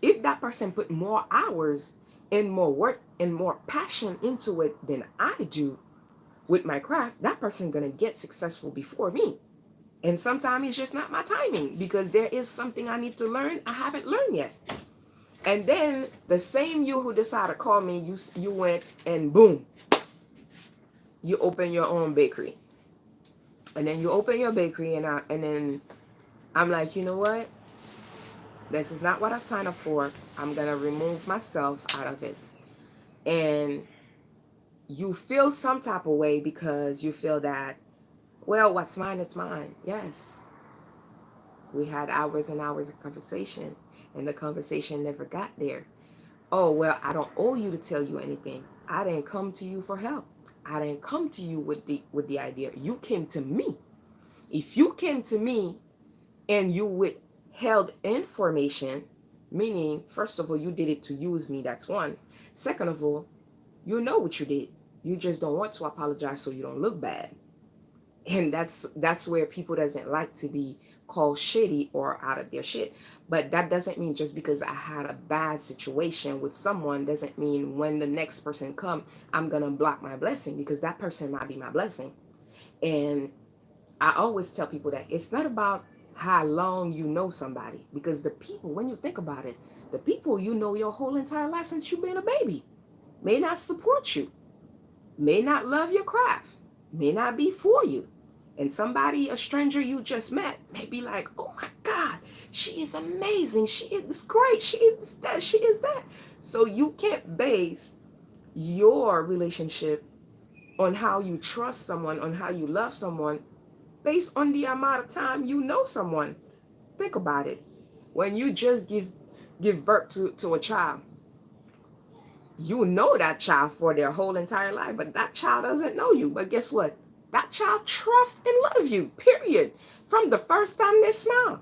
If that person put more hours and more work and more passion into it than I do with my craft, that person gonna get successful before me. And sometimes it's just not my timing because there is something I need to learn I haven't learned yet. And then the same you who decided to call me, you went and boom, you open your own bakery. And then you open your bakery and then I'm like, you know what? This is not what I signed up for. I'm going to remove myself out of it. And you feel some type of way because you feel that, well, what's mine is mine. Yes. We had hours and hours of conversation and the conversation never got there. Oh, well, I don't owe you to tell you anything. I didn't come to you for help. I didn't come to you with the idea. You came to me. If you came to me and you withheld information, meaning, first of all, you did it to use me, that's one. Second of all, you know what you did. You just don't want to apologize so you don't look bad. And that's where people doesn't like to be called shitty or out of their shit. But that doesn't mean just because I had a bad situation with someone doesn't mean when the next person come, I'm gonna block my blessing because that person might be my blessing. And I always tell people that it's not about how long you know somebody, because the people, when you think about it, the people you know your whole entire life since you've been a baby may not support you, may not love your craft, may not be for you. And somebody, a stranger you just met, may be like, oh my God, she is amazing. She is great. She is that. She is that. So you can't base your relationship on how you trust someone, on how you love someone, based on the amount of time you know someone. Think about it. When you just give birth to a child, you know that child for their whole entire life, but that child doesn't know you. But guess what? That child trusts and loves you, period. From the first time they smile.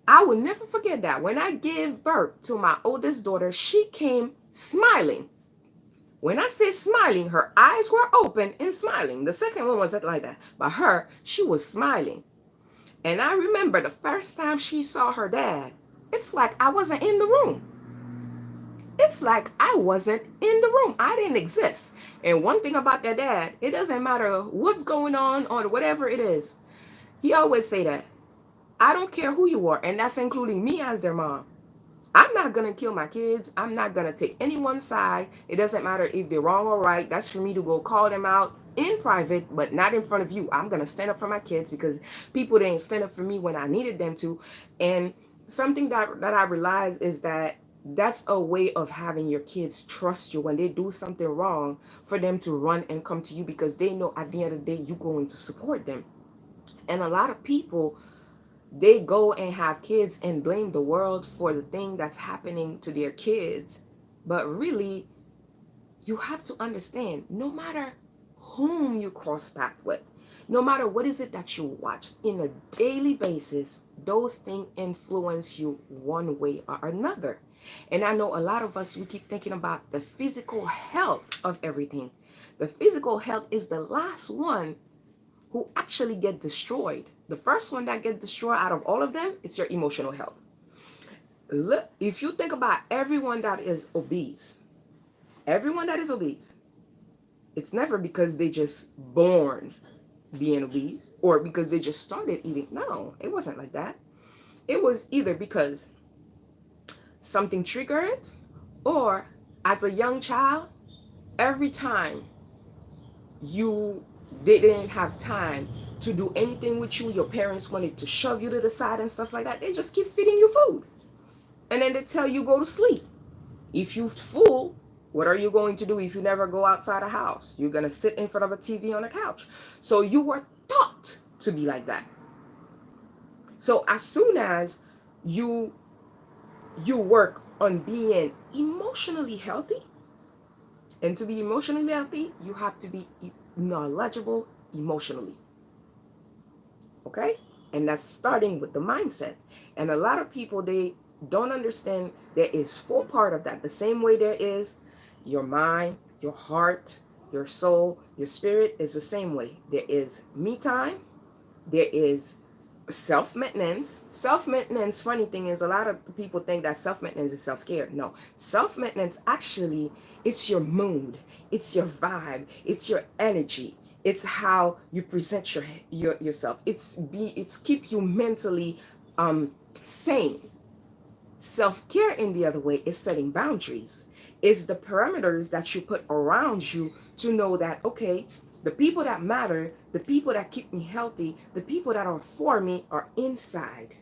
I will never forget that. When I gave birth to my oldest daughter, she came smiling. When I say smiling, her eyes were open and smiling. The second one wasn't like that. But her, she was smiling. And I remember the first time she saw her dad, it's like I wasn't in the room. It's like I wasn't in the room. I didn't exist. And one thing about their dad, it doesn't matter what's going on or whatever it is. He always say that. I don't care who you are, and that's including me as their mom. I'm not going to kill my kids. I'm not going to take anyone's side. It doesn't matter if they're wrong or right. That's for me to go call them out in private, but not in front of you. I'm going to stand up for my kids because people didn't stand up for me when I needed them to. And something that I realize is that that's a way of having your kids trust you when they do something wrong, for them to run and come to you because they know at the end of the day you're going to support them. And a lot of people, they go and have kids and blame the world for the thing that's happening to their kids. But really, you have to understand, no matter whom you cross path with, no matter what is it that you watch in a daily basis, those things influence you one way or another. And I know a lot of us, we keep thinking about the physical health of everything. The physical health is the last one who actually get destroyed. The first one that get destroyed out of all of them, it's your emotional health. Look, if you think about everyone that is obese, everyone that is obese, it's never because they just born being obese or because they just started eating. No, it wasn't like that. It was either because something triggered it, or as a young child, every time you they didn't have time to do anything with you, your parents wanted to shove you to the side and stuff like that, they just keep feeding you food. And then they tell you go to sleep. If you full, what are you going to do if you never go outside the house? You're going to sit in front of a TV on a couch. So you were taught to be like that. So as soon as you work on being emotionally healthy, and to be emotionally healthy, you have to be knowledgeable emotionally. Okay? And that's starting with the mindset. And a lot of people, they don't understand there is four part of that. The same way there is your mind, your heart, your soul, your spirit is the same way. There is me time. There is self-maintenance. Self-maintenance, funny thing is, a lot of people think that self-maintenance is self-care. No. Self-maintenance, actually, it's your mood. It's your vibe. It's your energy. It's how you present yourself. It's keep you mentally sane. Self-care, in the other way, is setting boundaries. It's the parameters that you put around you to know that, okay, the people that matter, the people that keep me healthy, the people that are for me are inside.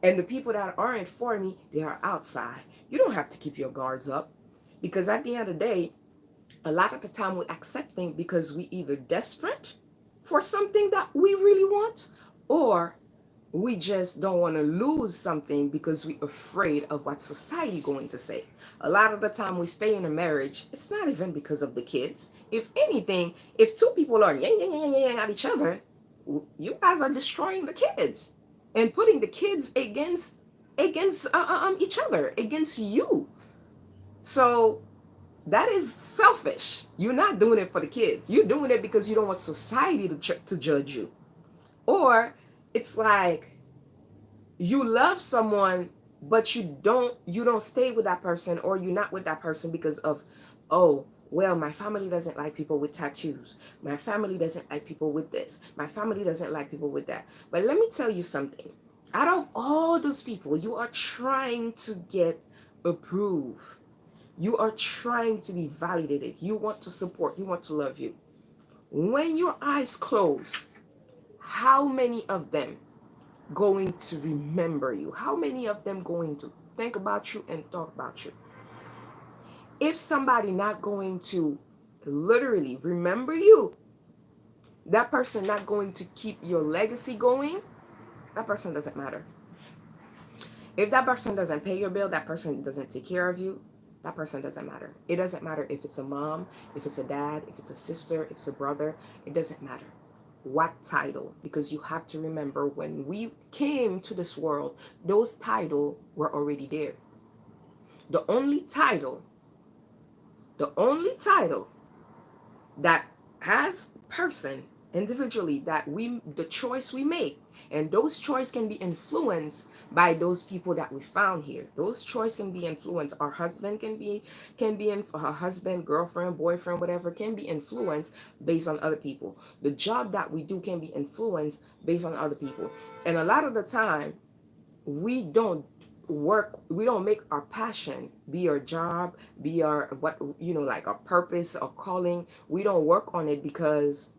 And the people that aren't for me, they are outside. You don't have to keep your guards up, because at the end of the day, a lot of the time we accept things because we either desperate for something that we really want, or we just don't want to lose something because we're afraid of what society going to say. A lot of the time we stay in a marriage, it's not even because of the kids. If anything, if two people are yang yang yang yang at each other, you guys are destroying the kids and putting the kids against each other, against you. So that is selfish. You're not doing it for the kids. You're doing it because you don't want society to judge you. Or it's like you love someone, but you don't stay with that person, or you're not with that person because of, oh, Well, my family doesn't like people with tattoos. My family doesn't like people with this. My family doesn't like people with that. But let me tell you something. Out of all those people, you are trying to get approved. You are trying to be validated. You want to support. You want to love you. When your eyes close, how many of them going to remember you? How many of them going to think about you and talk about you? If somebody not going to literally remember you, that person not going to keep your legacy going, that person doesn't matter. If that person doesn't pay your bill, that person doesn't take care of you, that person doesn't matter. It doesn't matter if it's a mom, if it's a dad, if it's a sister, if it's a brother. It doesn't matter what title, because you have to remember when we came to this world, those titles were already there. The only title, the only title that has person individually, that we, the choice we make, and those choice can be influenced by those people that we found here. Those choice can be influenced. Our husband can be in her husband, girlfriend, boyfriend, whatever, can be influenced based on other people. The job that we do can be influenced based on other people. And a lot of the time we don't we don't make our passion be our job, be our, what, like our purpose or calling. We don't work on it because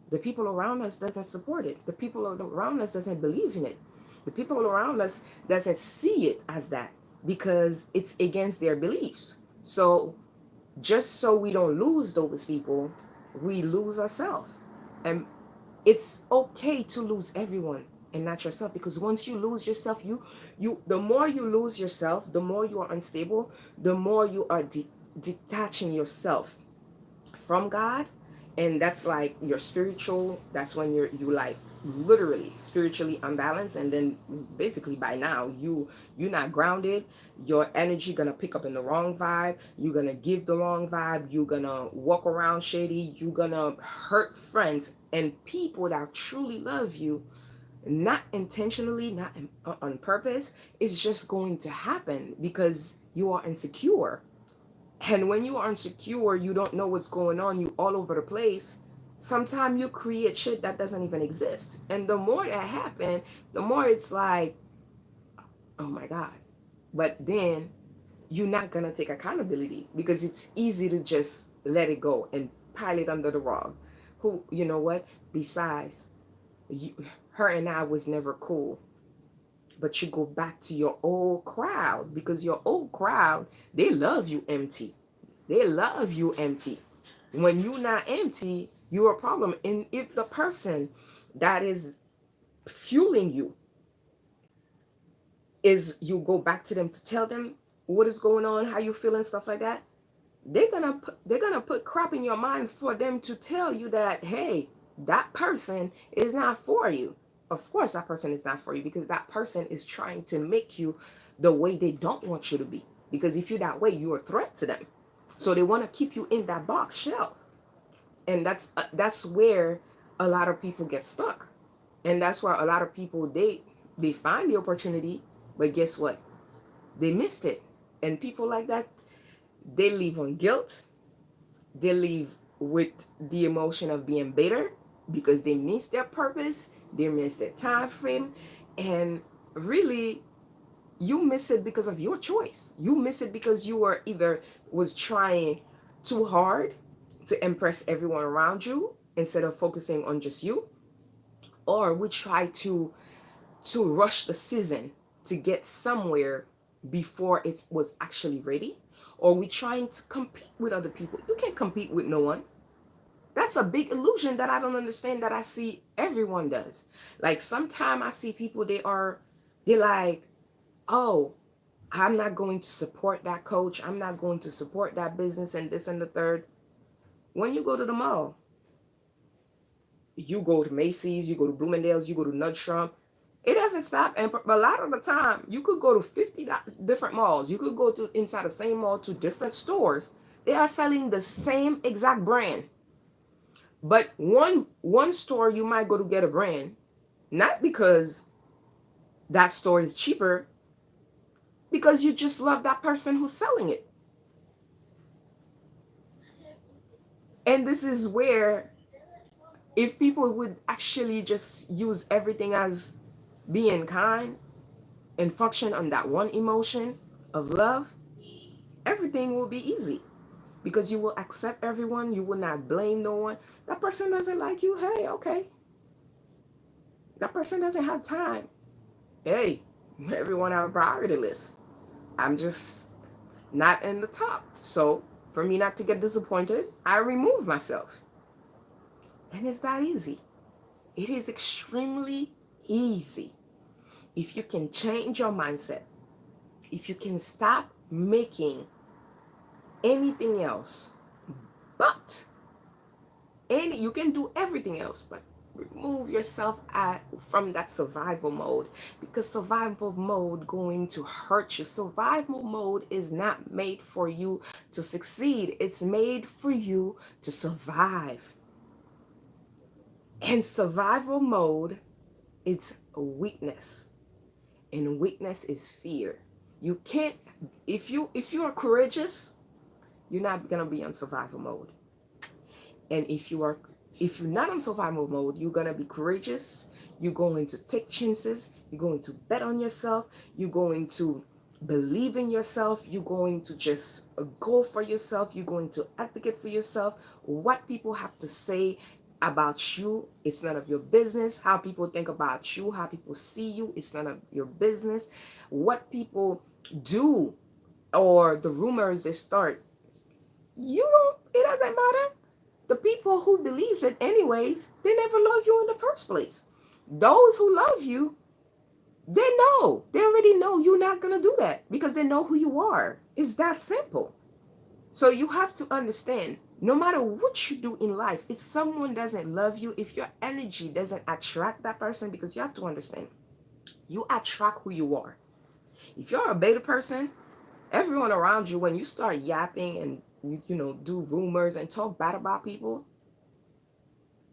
the people around us doesn't support it. The people around us doesn't believe in it. The people around us doesn't see it as that, because it's against their beliefs. So just so we don't lose those people, we lose ourselves. And it's okay to lose everyone and not yourself, because once you lose yourself, the more you lose yourself, the more you are unstable, the more you are detaching yourself from God. And that's like your spiritual, that's when you like literally spiritually unbalanced. And then basically by now you're not grounded. Your energy gonna pick up in the wrong vibe. You're gonna give the wrong vibe. You're gonna walk around shady. You're gonna hurt friends and people that truly love you, not intentionally, not on purpose. It's just going to happen because you are insecure. And when you are insecure, you don't know what's going on, you all over the place. Sometimes you create shit that doesn't even exist. And the more that happen, the more it's like, oh my God. But then you're not gonna take accountability, because it's easy to just let it go and pile it under the rug. Who, you know what? Besides, you, her and I was never cool. But you go back to your old crowd, because your old crowd, they love you empty. They love you empty. When you're not empty, you're a problem. And if the person that is fueling you is, you go back to them to tell them what is going on, how you feeling, stuff like that, they're gonna put crap in your mind for them to tell you that, hey, that person is not for you. Of course that person is not for you, because that person is trying to make you the way they don't want you to be. Because if you're that way, you're a threat to them. So they want to keep you in that box shell. And that's where a lot of people get stuck. And that's why a lot of people, they find the opportunity, but guess what? They missed it. And people like that, they live on guilt. They live with the emotion of being bitter because they missed their purpose, they missed their time frame. And really, you miss it because of your choice. You miss it because you were either was trying too hard to impress everyone around you instead of focusing on just you, or we try to rush the season to get somewhere before it was actually ready, or we trying to compete with other people. You can't compete with no one. That's a big illusion that I don't understand, that I see everyone does. Like sometimes I see people, they like, oh, I'm not going to support that coach, I'm not going to support that business, and this and the third. When you go to the mall, you go to Macy's, you go to Bloomingdale's, you go to Nordstrom, it doesn't stop. And a lot of the time, you could go to 50 different malls. You could go to inside the same mall to different stores. They are selling the same exact brand. But one store you might go to get a brand, not because that store is cheaper, because you just love that person who's selling it. And this is where, if people would actually just use everything as being kind and function on that one emotion of love, everything will be easy, because you will accept everyone. You will not blame no one. That person doesn't like you. Hey, okay. That person doesn't have time. Hey, everyone have a priority list. I'm just not in the top. So for me not to get disappointed, I remove myself. And it's that easy. It is extremely easy. If you can change your mindset, if you can stop making anything else but you can do everything else, but remove yourself from that survival mode, because survival mode going to hurt you. Survival mode is not made for you to succeed. It's made for you to survive. And survival mode, it's a weakness, and weakness is fear. You can't, if you are courageous, you're not gonna be on survival mode. And if you're not on survival mode, you're gonna be courageous. You're going to take chances. You're going to bet on yourself. You're going to believe in yourself. You're going to just go for yourself. You're going to advocate for yourself. What people have to say about you, it's none of your business. How people think about you, how people see you, it's none of your business. What people do, or the rumors they start, you don't, it doesn't matter. The people who believes it anyways, they never loved you in the first place. Those who love you, they know. They already know you're not going to do that, because they know who you are. It's that simple. So you have to understand, no matter what you do in life, if someone doesn't love you, if your energy doesn't attract that person, because you have to understand, you attract who you are. If you're a beta person, everyone around you, when you start yapping and do rumors and talk bad about people,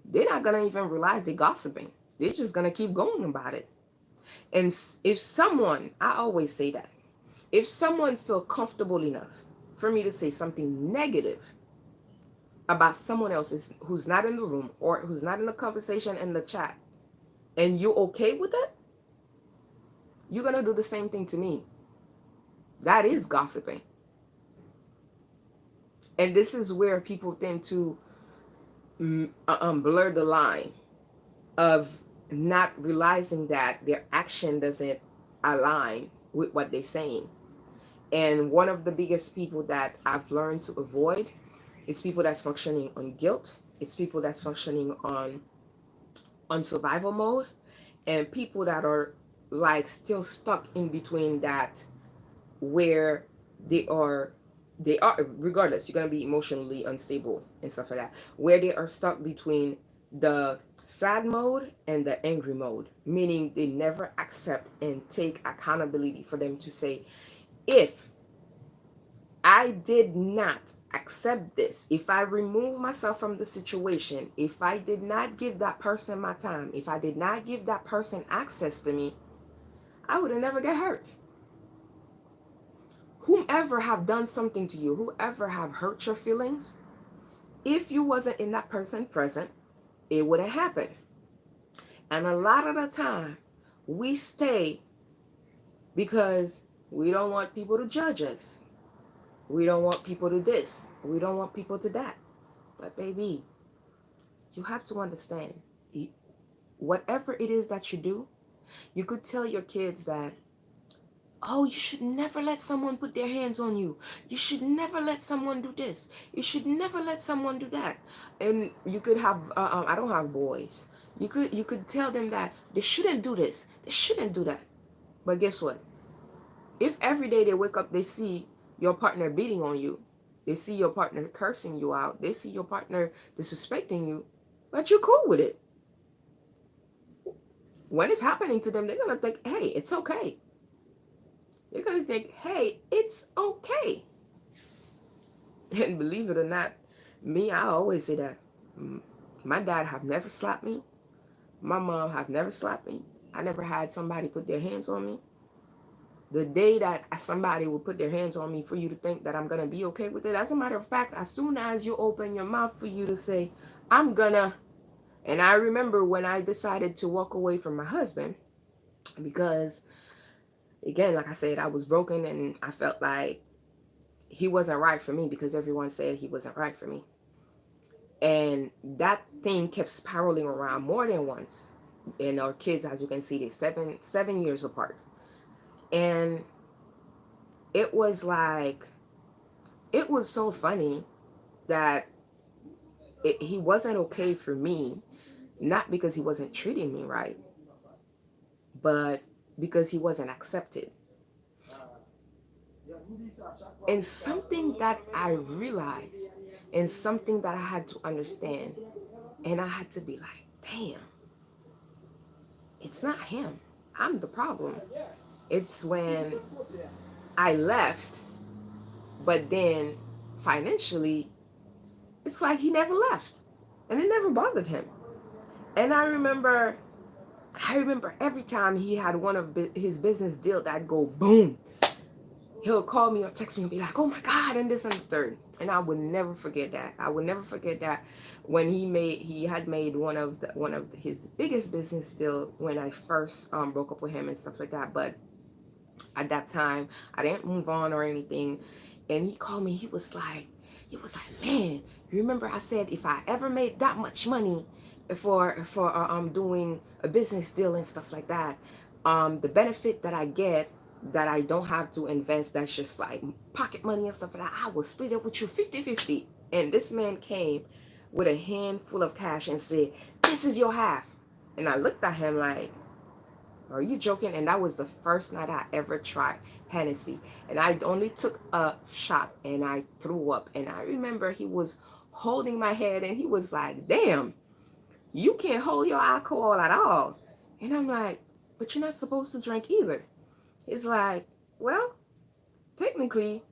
they're not gonna even realize they're gossiping. They're just gonna keep going about it. And if someone, I always say that, if someone feel comfortable enough for me to say something negative about someone else who's not in the room, or who's not in the conversation in the chat, and you're okay with it, you're gonna do the same thing to me. That is gossiping. And this is where people tend to blur the line of not realizing that their action doesn't align with what they're saying. And one of the biggest people that I've learned to avoid, it's people that's functioning on guilt. It's people that's functioning on survival mode, and people that are like still stuck in between that, where they are regardless, you're going to be emotionally unstable and stuff like that, where they are stuck between the sad mode and the angry mode, meaning they never accept and take accountability for them to say, if I did not accept this, if I remove myself from the situation, if I did not give that person my time, if I did not give that person access to me, I would have never get hurt. Whomever have done something to you, whoever have hurt your feelings, if you wasn't in that person present, it wouldn't happen. And a lot of the time, we stay because we don't want people to judge us. We don't want people to this. We don't want people to that. But baby, you have to understand, whatever it is that you do, you could tell your kids that, oh, you should never let someone put their hands on you. You should never let someone do this. You should never let someone do that. And you could have, I don't have boys. You could tell them that they shouldn't do this. They shouldn't do that. But guess what? If every day they wake up, they see your partner beating on you, they see your partner cursing you out, they see your partner disrespecting you, but you're cool with it. When it's happening to them, they're going to think, hey, it's okay. They're going to think, hey, it's okay. And believe it or not, me, I always say that. My dad have never slapped me. My mom have never slapped me. I never had somebody put their hands on me. The day that somebody will put their hands on me for you to think that I'm going to be okay with it. As a matter of fact, as soon as you open your mouth for you to say, I'm gonna. And I remember when I decided to walk away from my husband, because again, like I said, I was broken and I felt like he wasn't right for me because everyone said he wasn't right for me. And that thing kept spiraling around more than once. And our kids, as you can see, they're 7 years apart. And it was like, it was so funny that he wasn't okay for me, not because he wasn't treating me right, but because he wasn't accepted. And something that I realized, and something that I had to understand, and I had to be like, damn, it's not him. I'm the problem. It's when I left, but then financially, it's like he never left. And it never bothered him. And I remember every time he had one of his business deal that go boom, he'll call me or text me and be like, oh my God, and this and the third. And I would never forget that. I would never forget that when he had made one of his biggest business deal when I first broke up with him and stuff like that. But at that time, I didn't move on or anything. And he called me, he was like, man, remember I said if I ever made that much money for doing a business deal and stuff like that, the benefit that I get, that I don't have to invest, that's just like pocket money and stuff like that, I will split it with you 50-50. And this man came with a handful of cash and said, this is your half. And I looked at him like, are you joking? And that was the first night I ever tried Hennessy. And I only took a shot and I threw up. And I remember he was holding my head and he was like, damn, you can't hold your alcohol at all. And I'm like, but you're not supposed to drink either. It's like, well, technically,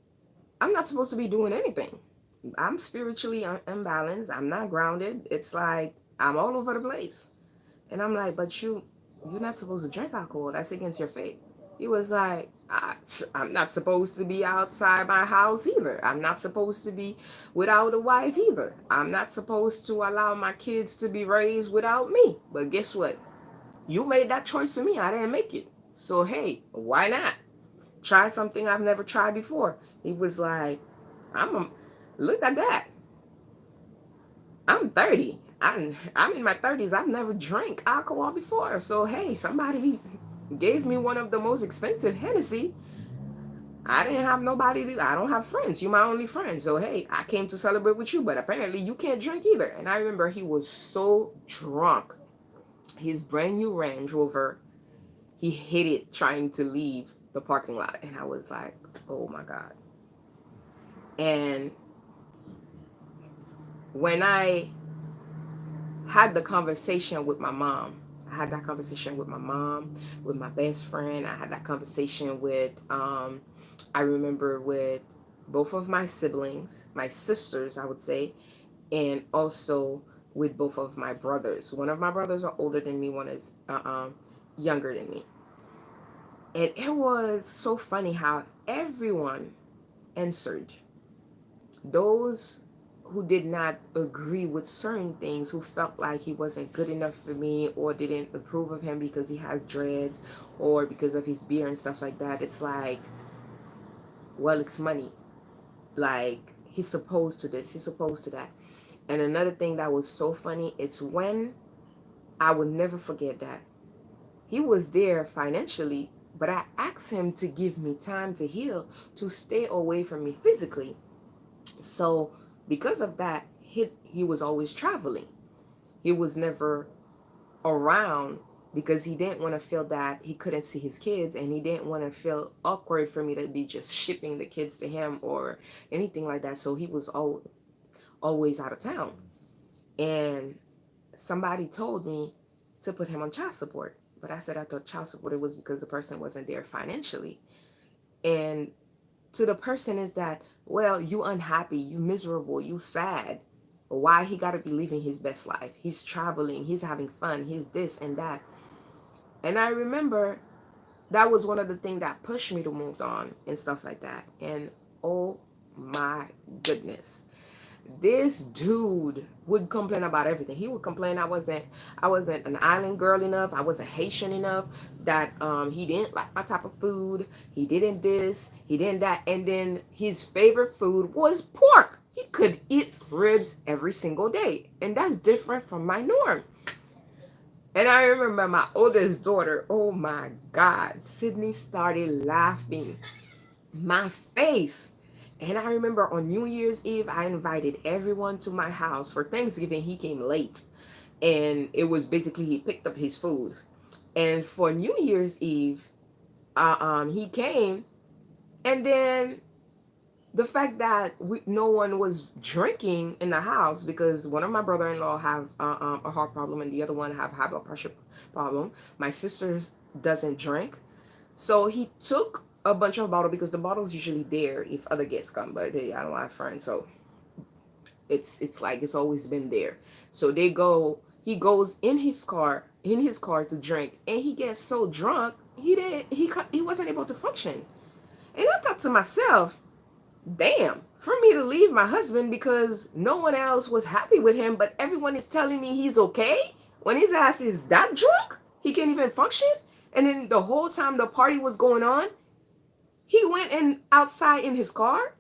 I'm not supposed to be doing anything. I'm spiritually imbalanced. I'm not grounded. It's like I'm all over the place. And I'm like, but you're not supposed to drink alcohol. That's against your faith. He was like, I'm not supposed to be outside my house either. I'm not supposed to be without a wife either. I'm not supposed to allow my kids to be raised without me. But guess what? You made that choice for me. I didn't make it. So, hey, why not? Try something I've never tried before. He was like, look at that. I'm 30. I'm in my 30s. I've never drank alcohol before. So, hey, somebody gave me one of the most expensive Hennessy. I didn't have nobody. I don't have friends. You're my only friend. So, hey, I came to celebrate with you. But apparently you can't drink either. And I remember he was so drunk. His brand new Range Rover, he hit it trying to leave the parking lot. And I was like, oh my God. And when I had the conversation with my mom, I had that conversation with my mom, with my best friend. I had that conversation with, I remember with both of my siblings, my sisters, I would say, and also with both of my brothers. One of my brothers are older than me. One is younger than me. And it was so funny how everyone answered. Those who did not agree with certain things, who felt like he wasn't good enough for me or didn't approve of him because he has dreads or because of his beard and stuff like that, it's like, well, it's money. Like, he's supposed to this, he's supposed to that. And another thing that was so funny, it's when I would never forget that he was there financially, but I asked him to give me time to heal, to stay away from me physically. So because of that, he was always traveling. He was never around because he didn't want to feel that he couldn't see his kids, and he didn't want to feel awkward for me to be just shipping the kids to him or anything like that. So he was always out of town. And somebody told me to put him on child support. But I said I thought child support it was because the person wasn't there financially. And to the person is that, well, you unhappy, you miserable, you sad. Why he got to be living his best life? He's traveling, he's having fun, he's this and that. And I remember that was one of the things that pushed me to move on and stuff like that. And oh my goodness, this dude would complain about everything. He would complain I wasn't an island girl enough, I wasn't Haitian enough, that he didn't like my type of food, he didn't this, he didn't that, and then his favorite food was pork. He could eat ribs every single day, and that's different from my norm. And I remember my oldest daughter, oh my God, Sydney started laughing my face. And I remember on New Year's Eve, I invited everyone to my house. For Thanksgiving, he came late. And it was basically, he picked up his food. And for New Year's Eve, he came. And then the fact that no one was drinking in the house, because one of my brother-in-law have a heart problem and the other one have high blood pressure problem. My sister's doesn't drink. So he took a bunch of bottle, because the bottle's usually there if other guests come, but I don't have friends, so it's like it's always been there. So he goes in his car to drink, and he gets so drunk he wasn't able to function. And I thought to myself, damn, for me to leave my husband because no one else was happy with him, but everyone is telling me he's okay when his ass is that drunk, he can't even function. And then the whole time the party was going on, he went and outside in his car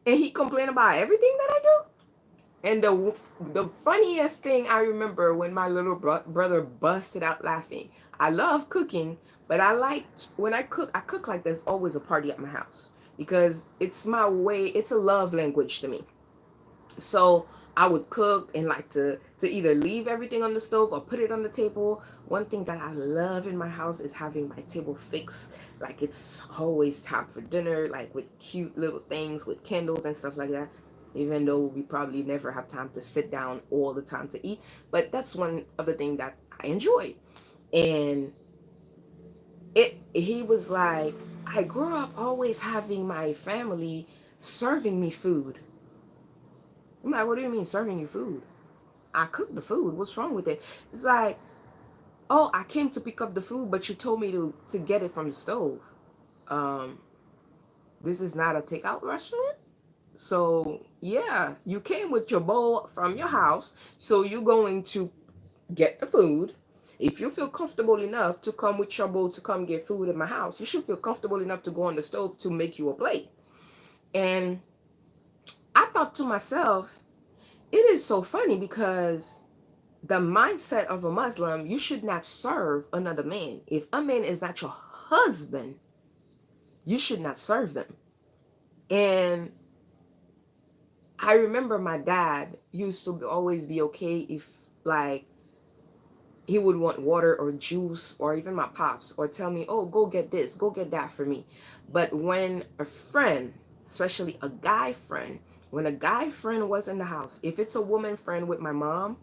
and he complained about everything that I do. And the funniest thing I remember, when my little brother busted out laughing. I love cooking, but I like, when I cook like there's always a party at my house, because it's my way. It's a love language to me. So I would cook and like to either leave everything on the stove or put it on the table. One thing that I love in my house is having my table fixed, like it's always time for dinner, like with cute little things with candles and stuff like that. Even though we probably never have time to sit down all the time to eat, but that's one of the things that I enjoy. And he was like, I grew up always having my family serving me food. I'm like, what do you mean serving you food? I cooked the food. What's wrong with it? It's like, oh, I came to pick up the food, but you told me to get it from the stove. Um, this is not a takeout restaurant. So yeah, you came with your bowl from your house. So you're going to get the food. If you feel comfortable enough to come with your bowl to come get food in my house, you should feel comfortable enough to go on the stove to make you a plate. And I thought to myself, it is so funny, because the mindset of a Muslim, you should not serve another man. If a man is not your husband, you should not serve them. And I remember my dad used to always be okay if, like, he would want water or juice, or even my pops, or tell me, oh, go get this, go get that for me. But when a friend, especially a guy friend, when a guy friend was in the house, if it's a woman friend with my mom,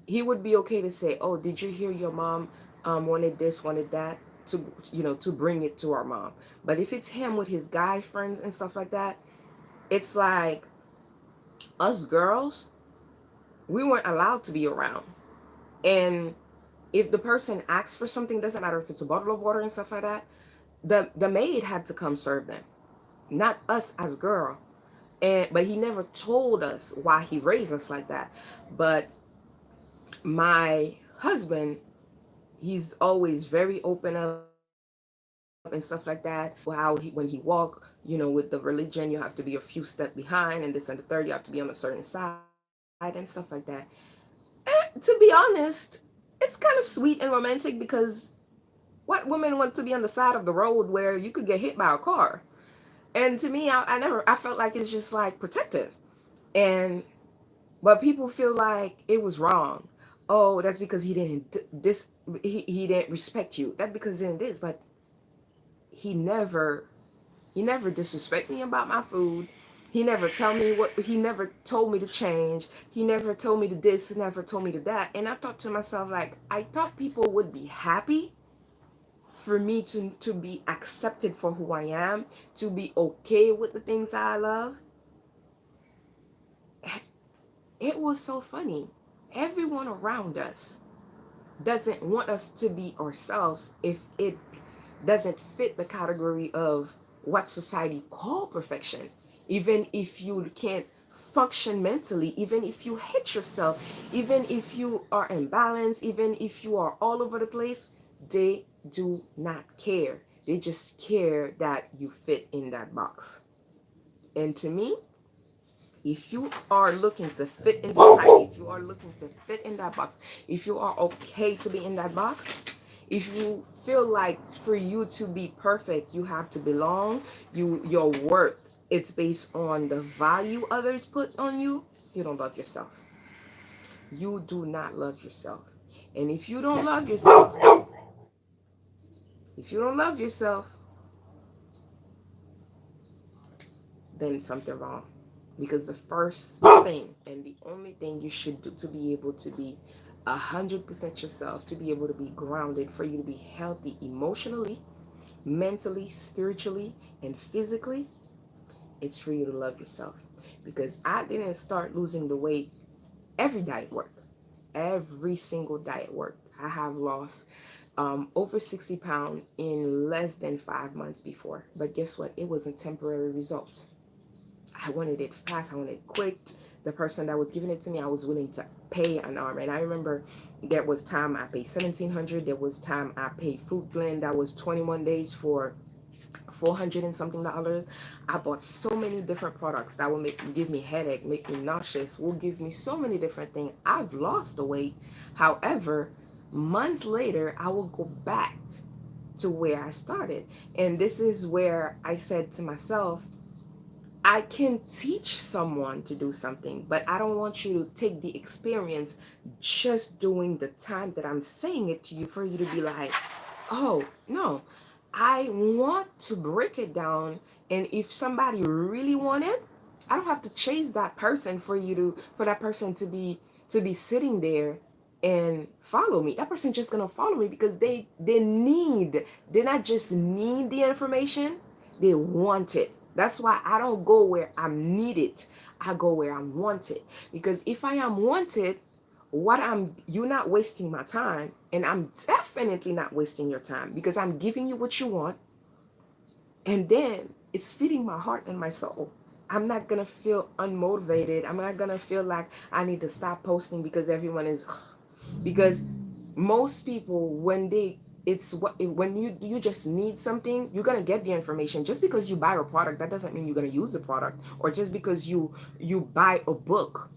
he would be okay to say, oh, did you hear your mom wanted this, wanted that, to bring it to our mom. But if it's him with his guy friends and stuff like that, it's like, us girls, we weren't allowed to be around. And if the person asks for something, doesn't matter if it's a bottle of water and stuff like that, the maid had to come serve them, not us as girl. But he never told us why he raised us like that. But my husband, he's always very open up and stuff like that. How when he walk, with the religion, you have to be a few steps behind, and this and the third, you have to be on a certain side and stuff like that. To be honest, it's kind of sweet and romantic, because what woman want to be on the side of the road where you could get hit by a car? And to me, I felt like it's just like protective. And but people feel like it was wrong. Oh, that's because he didn't this he didn't respect you. That's because he didn't this. But he never he never disrespect me about my food. He never told me to change. He never told me to this, he never told me to that. And I thought to myself, like, I thought people would be happy for me to be accepted for who I am, to be okay with the things I love. It was so funny. Everyone around us doesn't want us to be ourselves if it doesn't fit the category of what society call perfection. Even if you can't function mentally, even if you hate yourself, even if you are imbalanced, even if you are all over the place, they do not care. They just care that you fit in that box. And to me, if you are looking to fit in society, if you are looking to fit in that box, if you are okay to be in that box, if you feel like for you to be perfect, you have to belong, your worth, it's based on the value others put on you, you don't love yourself. You do not love yourself. And if you don't love yourself, if you don't love yourself, then something wrong. Because the first thing and the only thing you should do to be able to be 100% yourself, to be able to be grounded, for you to be healthy emotionally, mentally, spiritually, and physically, it's for you to love yourself. Because I didn't start losing the weight. Every diet worked. Every single diet worked. I have lost over 60 pounds in less than 5 months before. But guess what? It was a temporary result. I wanted it fast. I wanted it quick. The person that was giving it to me, I was willing to pay an arm. And I remember there was time I paid 1,700. There was time I paid Fruit Blend. That was 21 days for 400 and something dollars. I bought so many different products that will give me headache, make me nauseous, will give me so many different things. I've lost the weight. However, months later, I will go back to where I started. And this is where I said to myself, I can teach someone to do something, but I don't want you to take the experience just doing the time that I'm saying it to you for you to be like, oh, no. I want to break it down, and if somebody really want it, I don't have to chase that person for that person to be sitting there and follow me. That person just gonna follow me because they not just need the information, they want it. That's why I don't go where I'm needed. I go where I'm wanted. Because if I am wanted, you're not wasting my time, and I'm definitely not wasting your time because I'm giving you what you want, and then it's feeding my heart and my soul. I'm not gonna feel unmotivated. I'm not gonna feel like I need to stop posting because everyone is because most people, when they it's what when you just need something, you're gonna get the information. Just because you buy a product, that doesn't mean you're gonna use the product. Or just because you buy a book,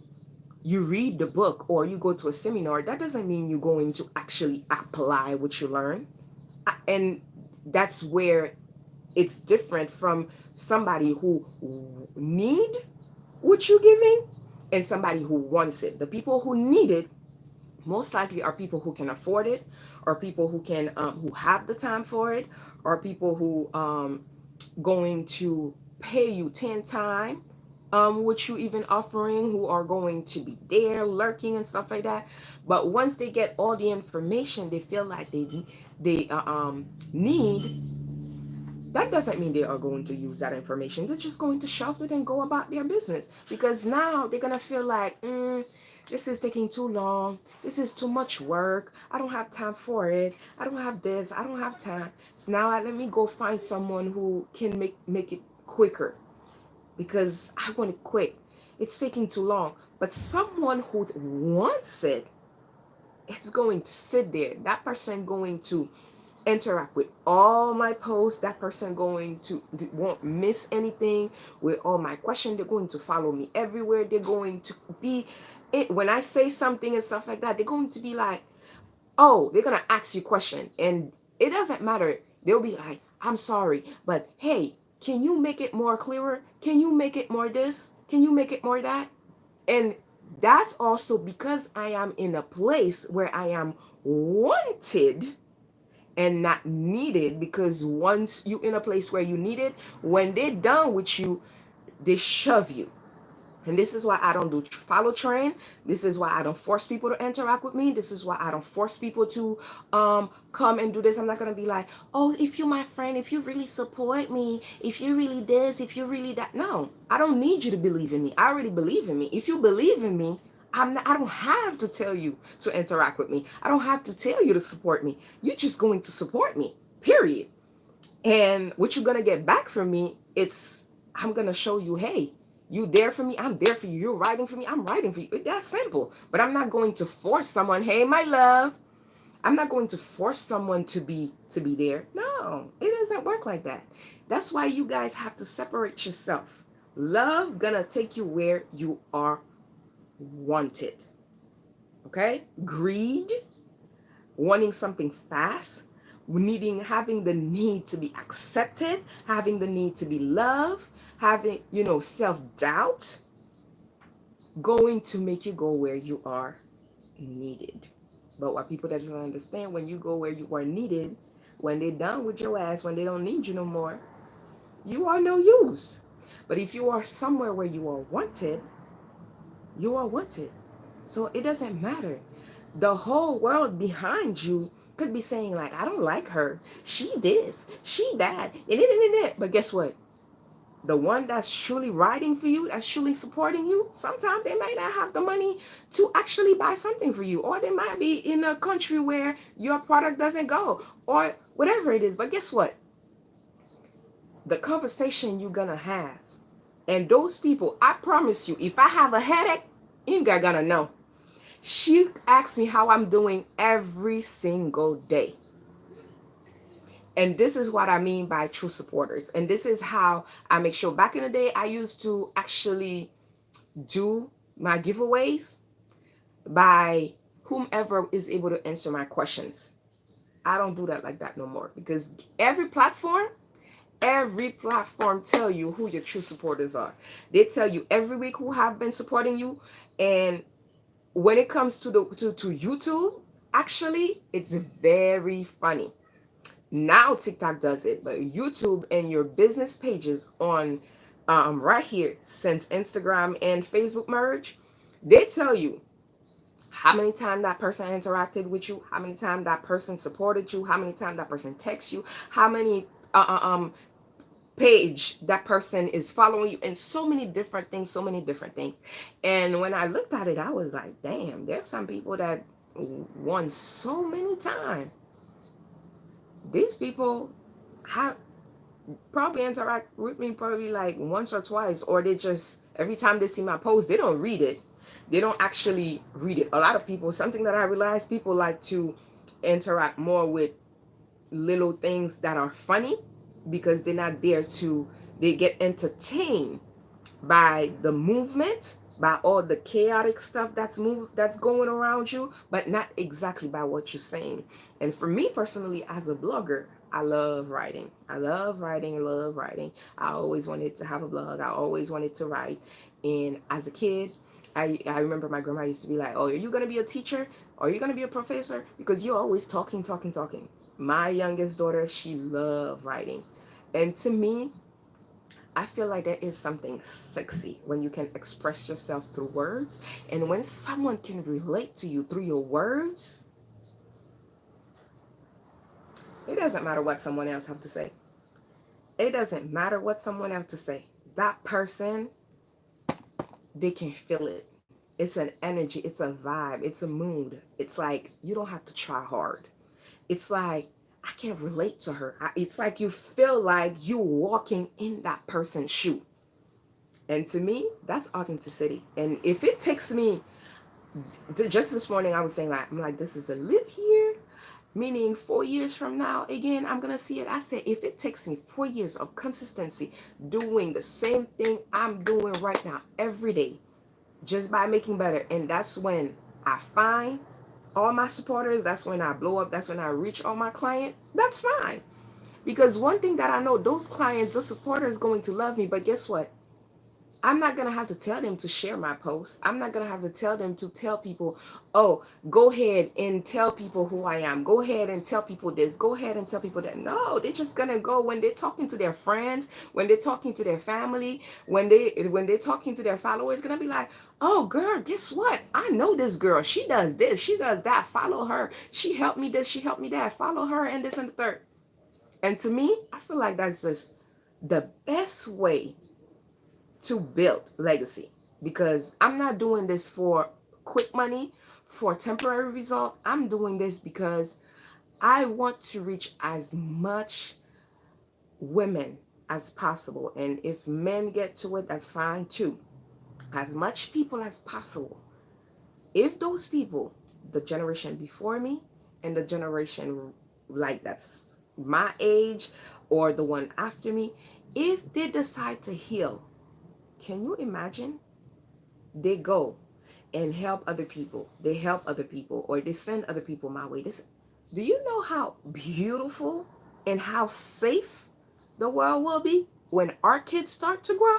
you read the book, or you go to a seminar, that doesn't mean you're going to actually apply what you learn. And that's where it's different from somebody who need what you're giving and somebody who wants it. The people who need it most likely are people who can afford it, or people who can who have the time for it, or people who going to pay you 10 times what you even offering, who are going to be there lurking and stuff like that. But once they get all the information they feel like they need, that doesn't mean they are going to use that information. They're just going to shelf it and go about their business, because now they're gonna feel like, this is taking too long. This is too much work. I don't have time for it. I don't have this. I don't have time. So now let me go find someone who can make it quicker, because I want it quick. It's taking too long. But someone who wants it, it's going to sit there. That person going to interact with all my posts. That person going to won't miss anything with all my questions. They're going to follow me everywhere. They're going to be it when I say something and stuff like that. They're going to be like, oh, they're gonna ask you question, and it doesn't matter. They'll be like, I'm sorry, but hey, can you make it more clearer? Can you make it more this? Can you make it more that? And that's also because I am in a place where I am wanted and not needed. Because once you in a place where you need it, when they're done with you, they shove you. And this is why I don't do follow trend. This is why I don't force people to interact with me. This is why I don't force people to come and do this. I'm not gonna be like, oh, if you're my friend, if you really support me, if you really this, if you really that. No, I don't need you to believe in me. I already believe in me. If you believe in me, I don't have to tell you to interact with me. I don't have to tell you to support me. You're just going to support me. Period. And what you're gonna get back from me, it's I'm gonna show you, hey, you there for me, I'm there for you. You're writing for me, I'm writing for you. That's simple. But I'm not going to force someone, hey, my love. I'm not going to force someone to be there. No, it doesn't work like that. That's why you guys have to separate yourself. Love gonna take you where you are wanted. Okay? Greed, wanting something fast, having the need to be accepted, having the need to be loved, having, self-doubt, going to make you go where you are needed. But what people doesn't understand, when you go where you are needed, when they're done with your ass, when they don't need you no more, you are no use. But if you are somewhere where you are wanted, you are wanted. So it doesn't matter. The whole world behind you could be saying, like, I don't like her. She this, she that. But guess what? The one that's truly riding for you, that's truly supporting you, sometimes they might not have the money to actually buy something for you, or they might be in a country where your product doesn't go, or whatever it is. But guess what? The conversation you're gonna have, and those people, I promise you, if I have a headache, you guys gonna know. She asks me how I'm doing every single day. And this is what I mean by true supporters. And this is how I make sure. Back in the day, I used to actually do my giveaways by whomever is able to answer my questions. I don't do that like that no more, because every platform tell you who your true supporters are. They tell you every week who have been supporting you. And when it comes to to YouTube, actually, it's very funny. Now TikTok does it, but YouTube and your business pages on right here, since Instagram and Facebook merge, they tell you how many times that person interacted with you, how many times that person supported you, how many times that person texts you, how many page that person is following you, and so many different things, so many different things. And when I looked at it, I was like, damn, there's some people that won so many times. These people have probably interact with me probably like once or twice, or they just, every time they see my post, they don't read it. They don't actually read it. A lot of people, something that I realized, people like to interact more with little things that are funny, because they're not there to, they get entertained by the movement, by all the chaotic stuff that's going around you, but not exactly by what you're saying. And for me personally, as a blogger, I love writing. I love writing, love writing. I always wanted to have a blog. I always wanted to write. And as a kid, I remember my grandma used to be like, oh, are you going to be a teacher? Are you going to be a professor? Because you're always talking, talking, talking. My youngest daughter, she loved writing. And to me, I feel like there is something sexy when you can express yourself through words. And when someone can relate to you through your words, it doesn't matter what someone else have to say. It doesn't matter what someone else to say. That person, they can feel it. It's an energy, it's a vibe, it's a mood. It's like you don't have to try hard. It's like I can't relate to her. It's like you feel like you walking in that person's shoe. And to me, that's authenticity. And if it takes me, just this morning, I was saying, like, I'm like, this is a lip here, meaning 4 years from now, again, I'm going to see it. I said, if it takes me 4 years of consistency doing the same thing I'm doing right now every day, just by making better. And that's when I find all my supporters. That's when I blow up. That's when I reach all my clients. That's fine. Because one thing that I know, those clients, the supporters, going to love me. But guess what? I'm not going to have to tell them to share my posts. I'm not going to have to tell them to tell people, oh, go ahead and tell people who I am. Go ahead and tell people this. Go ahead and tell people that. No, they're just going to go when they're talking to their friends, when they're talking to their family, when they're talking to their followers, going to be like, oh, girl, guess what? I know this girl. She does this. She does that. Follow her. She helped me this. She helped me that. Follow her and this and the third. And to me, I feel like that's just the best way to build legacy, because I'm not doing this for quick money, for temporary result. I'm doing this because I want to reach as much women as possible. And if men get to it, that's fine too. As much people as possible. If those people, the generation before me and the generation like that's my age or the one after me, if they decide to heal, can you imagine? They go and help other people. They help other people or they send other people my way. This, do you know how beautiful and how safe the world will be when our kids start to grow?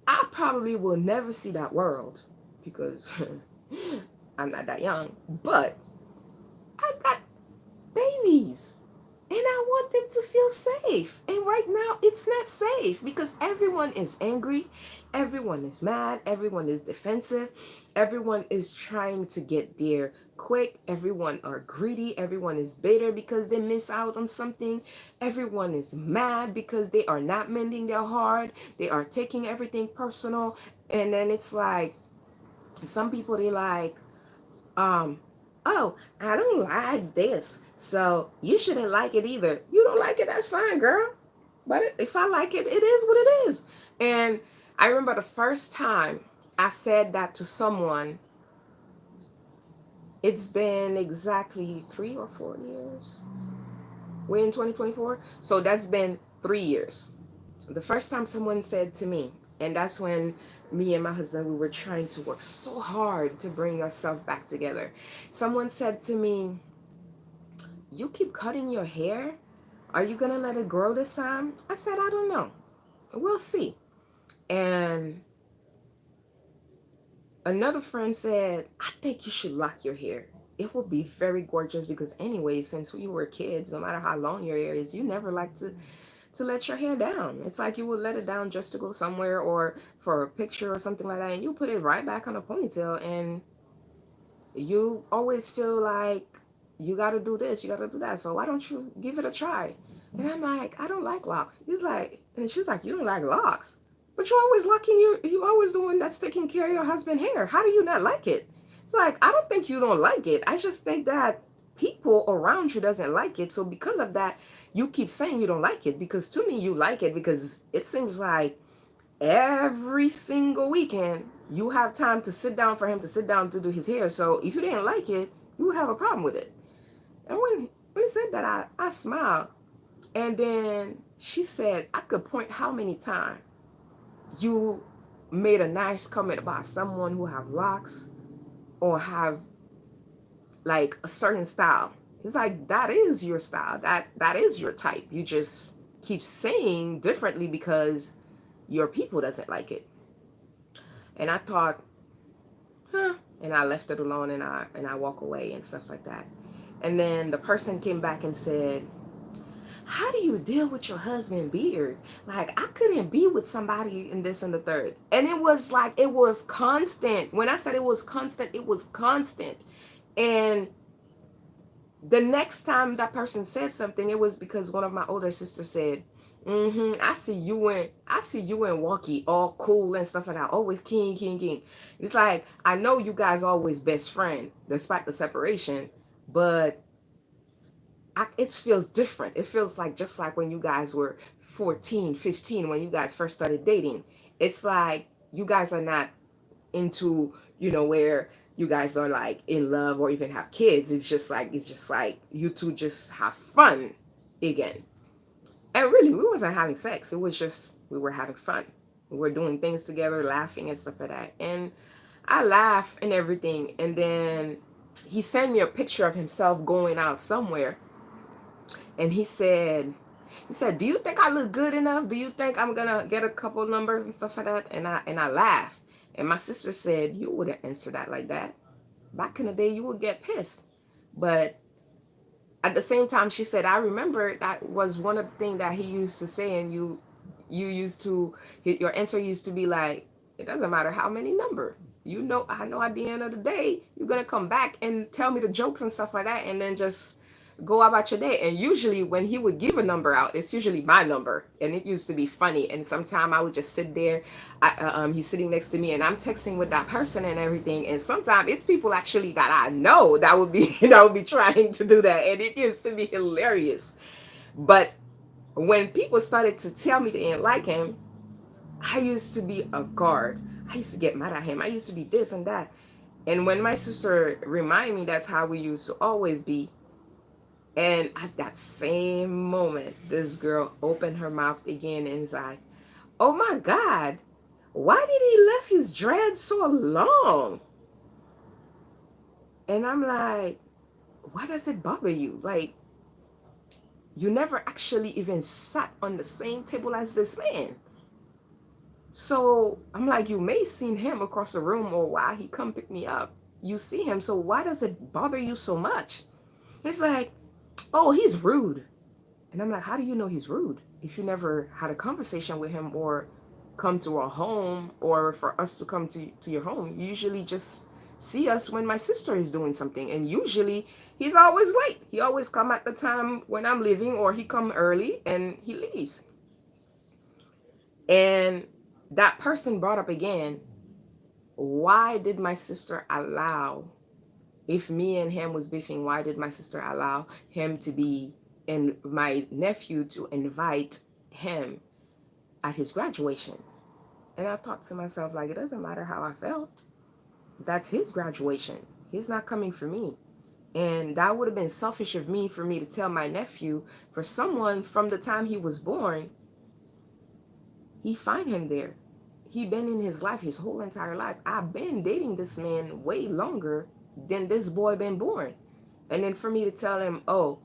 I probably will never see that world because I'm not that young, but I got babies and I want them to feel safe. And right now it's not safe because everyone is angry, everyone is mad, everyone is defensive, everyone is trying to get there quick, everyone are greedy, everyone is bitter because they miss out on something, everyone is mad because they are not mending their heart, they are taking everything personal. And then it's like some people, they like, um, oh, I don't like this, so you shouldn't like it either. You don't like it, that's fine, girl. But if I like it, it is what it is. And I remember the first time I said that to someone, it's been exactly 3 or 4 years. We're in 2024. So that's been 3 years. The first time someone said to me, and that's when me and my husband, we were trying to work so hard to bring ourselves back together. Someone said to me, you keep cutting your hair? Are you gonna let it grow this time? I said, I don't know. We'll see. And another friend said, I think you should lock your hair. It will be very gorgeous because anyway, since we were kids, no matter how long your hair is, you never like to let your hair down. It's like you would let it down just to go somewhere or for a picture or something like that, and you put it right back on a ponytail, and you always feel like you got to do this, you got to do that. So why don't you give it a try? And I'm like, I don't like locks. He's like, and she's like, you don't like locks, but you're always locking you always the one that's taking care of your husband's hair. How do you not like it? It's like, I don't think you don't like it. I just think that people around you doesn't like it. So because of that, you keep saying you don't like it, because to me you like it because it seems like every single weekend you have time to sit down for him to sit down to do his hair. So if you didn't like it, you would have a problem with it. And when he said that, I smiled. And then she said, I could point how many times you made a nice comment about someone who have locks or have like a certain style. It's like, that is your style. That is your type. You just keep saying differently because your people doesn't like it. And I thought, huh, and I left it alone, and I walk away and stuff like that. And then the person came back and said, how do you deal with your husband beard? Like, I couldn't be with somebody in this and the third. And it was like, it was constant. When I said it was constant, it was constant. And the next time that person said something, it was because one of my older sisters said, I see you and Walkie all cool and stuff like that, always king. It's like, I know you guys always best friend despite the separation, but it feels different. It feels like just like when you guys were 14, 15, when you guys first started dating. It's like you guys are not into, where you guys are like in love or even have kids. It's just like you two just have fun again. And really, we wasn't having sex. It was just, we were having fun. We were doing things together, laughing and stuff like that. And I laugh and everything. And then he sent me a picture of himself going out somewhere. And he said, do you think I look good enough? Do you think I'm going to get a couple numbers and stuff like that? And I laughed. And my sister said, you wouldn't answer that like that. Back in the day, you would get pissed. But at the same time, she said, I remember that was one of the things that he used to say, and you used to, your answer used to be like, it doesn't matter how many number. I know at the end of the day, you're going to come back and tell me the jokes and stuff like that, and then just go about your day. And usually when he would give a number out, it's usually my number, and it used to be funny. And sometimes I would just sit there, he's sitting next to me and I'm texting with that person and everything, and sometimes it's people actually that I know that would be trying to do that, and it used to be hilarious. But when people started to tell me they didn't like him, I used to be a guard. I used to get mad at him. I used to be this and that. And when my sister reminded me that's how we used to always be, and at that same moment, this girl opened her mouth again and is like, "Oh my God, why did he left his dreads so long?" And I'm like, why does it bother you? Like, you never actually even sat on the same table as this man. So I'm like, you may seen him across the room or why he come pick me up. You see him, so why does it bother you so much? It's like, oh, he's rude. And I'm like, how do you know he's rude? If you never had a conversation with him or come to our home or for us to come to your home, you usually just see us when my sister is doing something. And usually he's always late. He always come at the time when I'm leaving or he come early and he leaves. And that person brought up again, why did my sister allow, if me and him was beefing, why did my sister allow him to be, and my nephew to invite him at his graduation? And I thought to myself, like, it doesn't matter how I felt. That's his graduation. He's not coming for me. And that would have been selfish of me for me to tell my nephew, for someone from the time he was born, he find him there. He been in his life, his whole entire life. I've been dating this man way longer than this boy been born. And then for me to tell him, oh,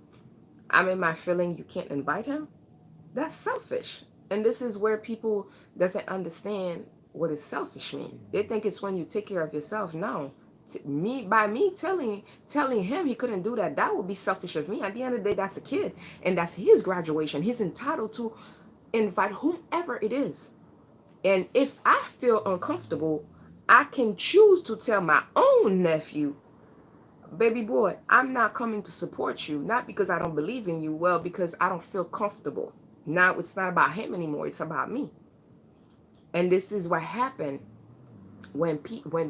I'm in my feeling, you can't invite him, that's selfish. And this is where people doesn't understand what is selfish mean. They think it's when you take care of yourself. No. By me telling him he couldn't do that, that would be selfish of me. At the end of the day, that's a kid and that's his graduation. He's entitled to invite whomever it is. And if I feel uncomfortable, I can choose to tell my own nephew, baby boy, I'm not coming to support you, not because I don't believe in you, well, because I don't feel comfortable. Now it's not about him anymore, it's about me. And this is what happened when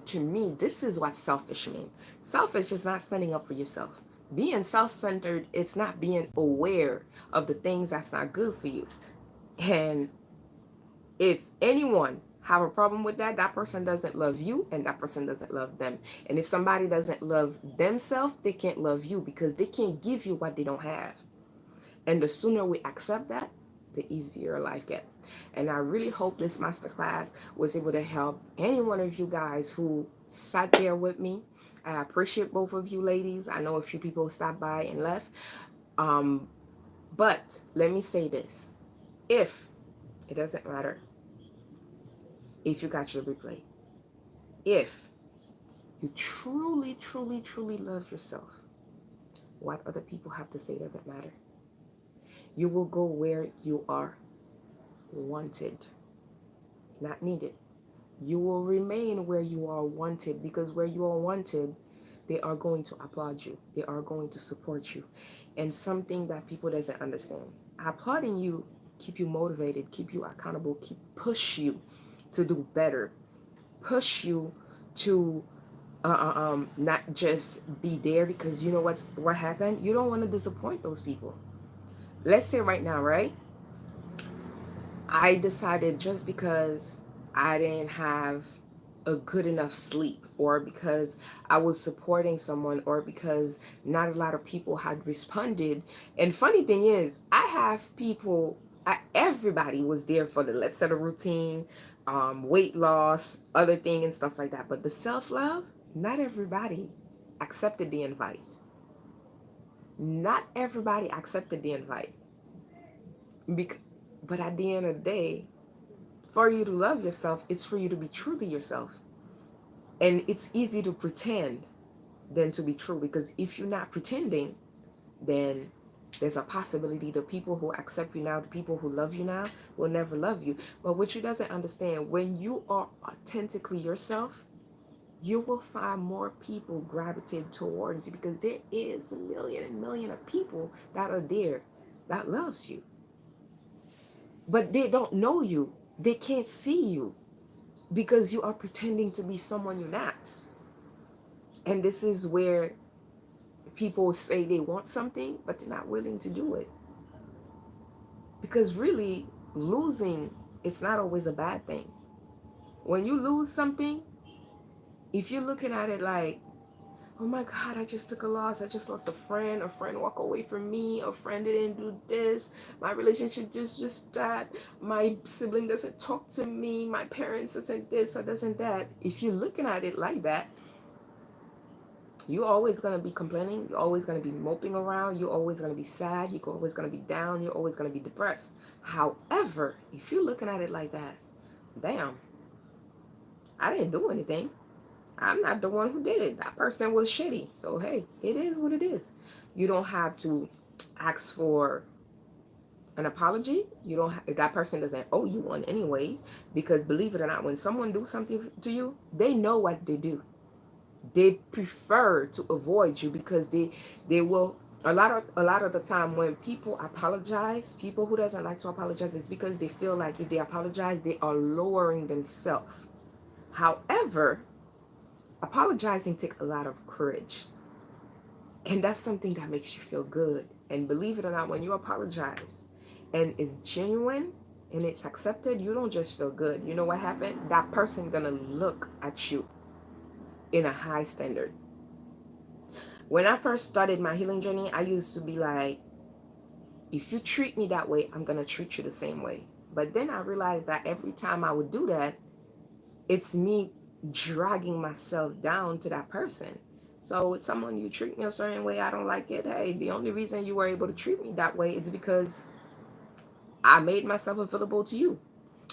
to me, this is what selfish means. Selfish is not standing up for yourself. Being self-centered, it's not being aware of the things that's not good for you. And if anyone have a problem with that, that person doesn't love you and that person doesn't love them. And if somebody doesn't love themselves, they can't love you because they can't give you what they don't have. And the sooner we accept that, the easier life gets. And I really hope this masterclass was able to help any one of you guys who sat there with me. I appreciate both of you ladies. I know a few people stopped by and left. But let me say this. If, it doesn't matter if you got your replay, if you truly, truly, truly love yourself, what other people have to say doesn't matter. You will go where you are wanted, not needed. You will remain where you are wanted, because where you are wanted, they are going to applaud you. They are going to support you. And something that people doesn't understand, applauding you keep you motivated, keep you accountable, push you to do better, push you to not just be there, because you know what happened. You don't want to disappoint those people. Let's say right now, right? I decided just because I didn't have a good enough sleep, or because I was supporting someone, or because not a lot of people had responded. And funny thing is, I have people, everybody was there for the let's set a routine, weight loss, other thing and stuff like that. But the self-love, not everybody accepted the invite. Not everybody accepted the invite. But at the end of the day, for you to love yourself, it's for you to be true to yourself. And it's easy to pretend than to be true, because if you're not pretending, then there's a possibility the people who accept you now, the people who love you now, will never love you. But what you doesn't understand, when you are authentically yourself, you will find more people gravitate towards you, because there is a million of people that are there that loves you. But they don't know you. They can't see you because you are pretending to be someone you're not. And this is where people say they want something, but they're not willing to do it. Because really, losing, it's not always a bad thing. When you lose something, if you're looking at it like, oh my God, I just took a loss. I just lost a friend walked away from me, a friend didn't do this, my relationship just that, my sibling doesn't talk to me, my parents doesn't this or doesn't that. If you're looking at it like that, you're always going to be complaining. You're always going to be moping around. You're always going to be sad. You're always going to be down. You're always going to be depressed. However, if you're looking at it like that, damn, I didn't do anything. I'm not the one who did it. That person was shitty. So, hey, it is what it is. You don't have to ask for an apology. You don't that person doesn't owe you one anyways, because believe it or not, when someone do something to you, they know what they do. They prefer to avoid you because they will a lot of the time when people apologize, people who doesn't like to apologize, it's because they feel like if they apologize, they are lowering themselves. However, apologizing takes a lot of courage, and that's something that makes you feel good. And believe it or not, when you apologize and it's genuine and it's accepted, you don't just feel good. You know what happened? That person gonna look at you in a high standard. When I first started my healing journey, I used to be like, if you treat me that way, I'm gonna treat you the same way. But then I realized that every time I would do that, it's me dragging myself down to that person. So with someone, you treat me a certain way, I don't like it. Hey, the only reason you were able to treat me that way is because I made myself available to you.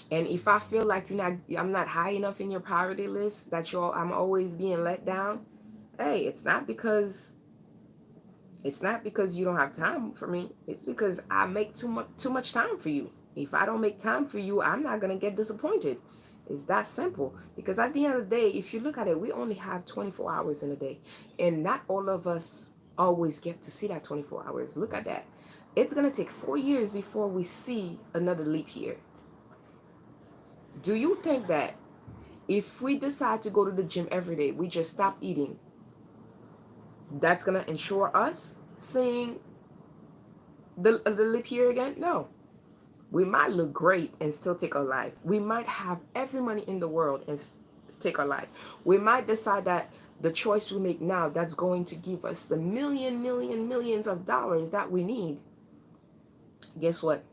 And if I feel like I'm not high enough in your priority list, that I'm always being let down. Hey, it's not because you don't have time for me. It's because I make too much time for you. If I don't make time for you, I'm not gonna get disappointed. It's that simple. Because at the end of the day, if you look at it, we only have 24 hours in a day, and not all of us always get to see that 24 hours. Look at that. It's gonna take 4 years before we see another leap year. Do you think that if we decide to go to the gym every day, we just stop eating, that's gonna ensure us seeing the leap year again? No. We might look great and still take our life. We might have every money in the world and take our life. We might decide that the choice we make now, that's going to give us the millions of dollars that we need. Guess what?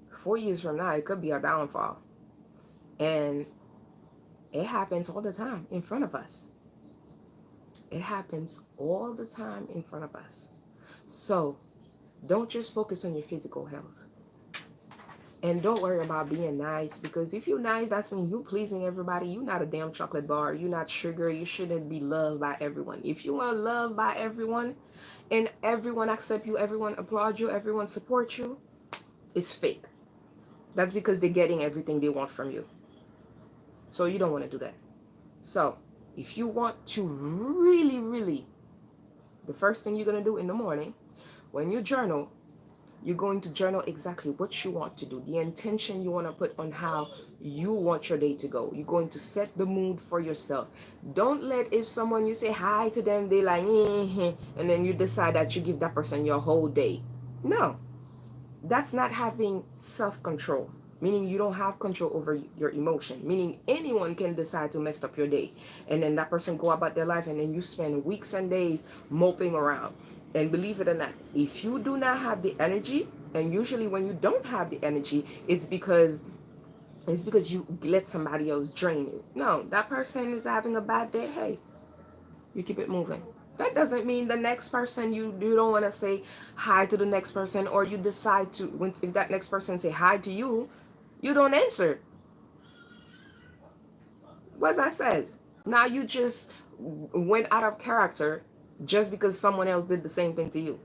4 years from now, it could be our downfall. And it happens all the time in front of us. It happens all the time in front of us. So don't just focus on your physical health. And don't worry about being nice, because if you're nice, that's when you're pleasing everybody. You're not a damn chocolate bar. You're not sugar. You shouldn't be loved by everyone. If you want loved by everyone and everyone accept you, everyone applaud you, everyone support you, it's fake. That's because they're getting everything they want from you. So you don't want to do that. So if you want to really, the first thing you're going to do in the morning, when you journal, you're going to journal exactly what you want to do, the intention you want to put on how you want your day to go. You're going to set the mood for yourself. Don't let, if someone, you say hi to them, they like, and then you decide that you give that person your whole day. No, that's not having self-control. Meaning you don't have control over your emotion. Meaning anyone can decide to mess up your day. And then that person go about their life, and then you spend weeks and days moping around. And believe it or not, if you do not have the energy, and usually when you don't have the energy, it's because you let somebody else drain you. No, that person is having a bad day. Hey, you keep it moving. That doesn't mean the next person, you don't want to say hi to the next person, or you decide to, if that next person say hi to you, you don't answer. What that says? Now you just went out of character just because someone else did the same thing to you.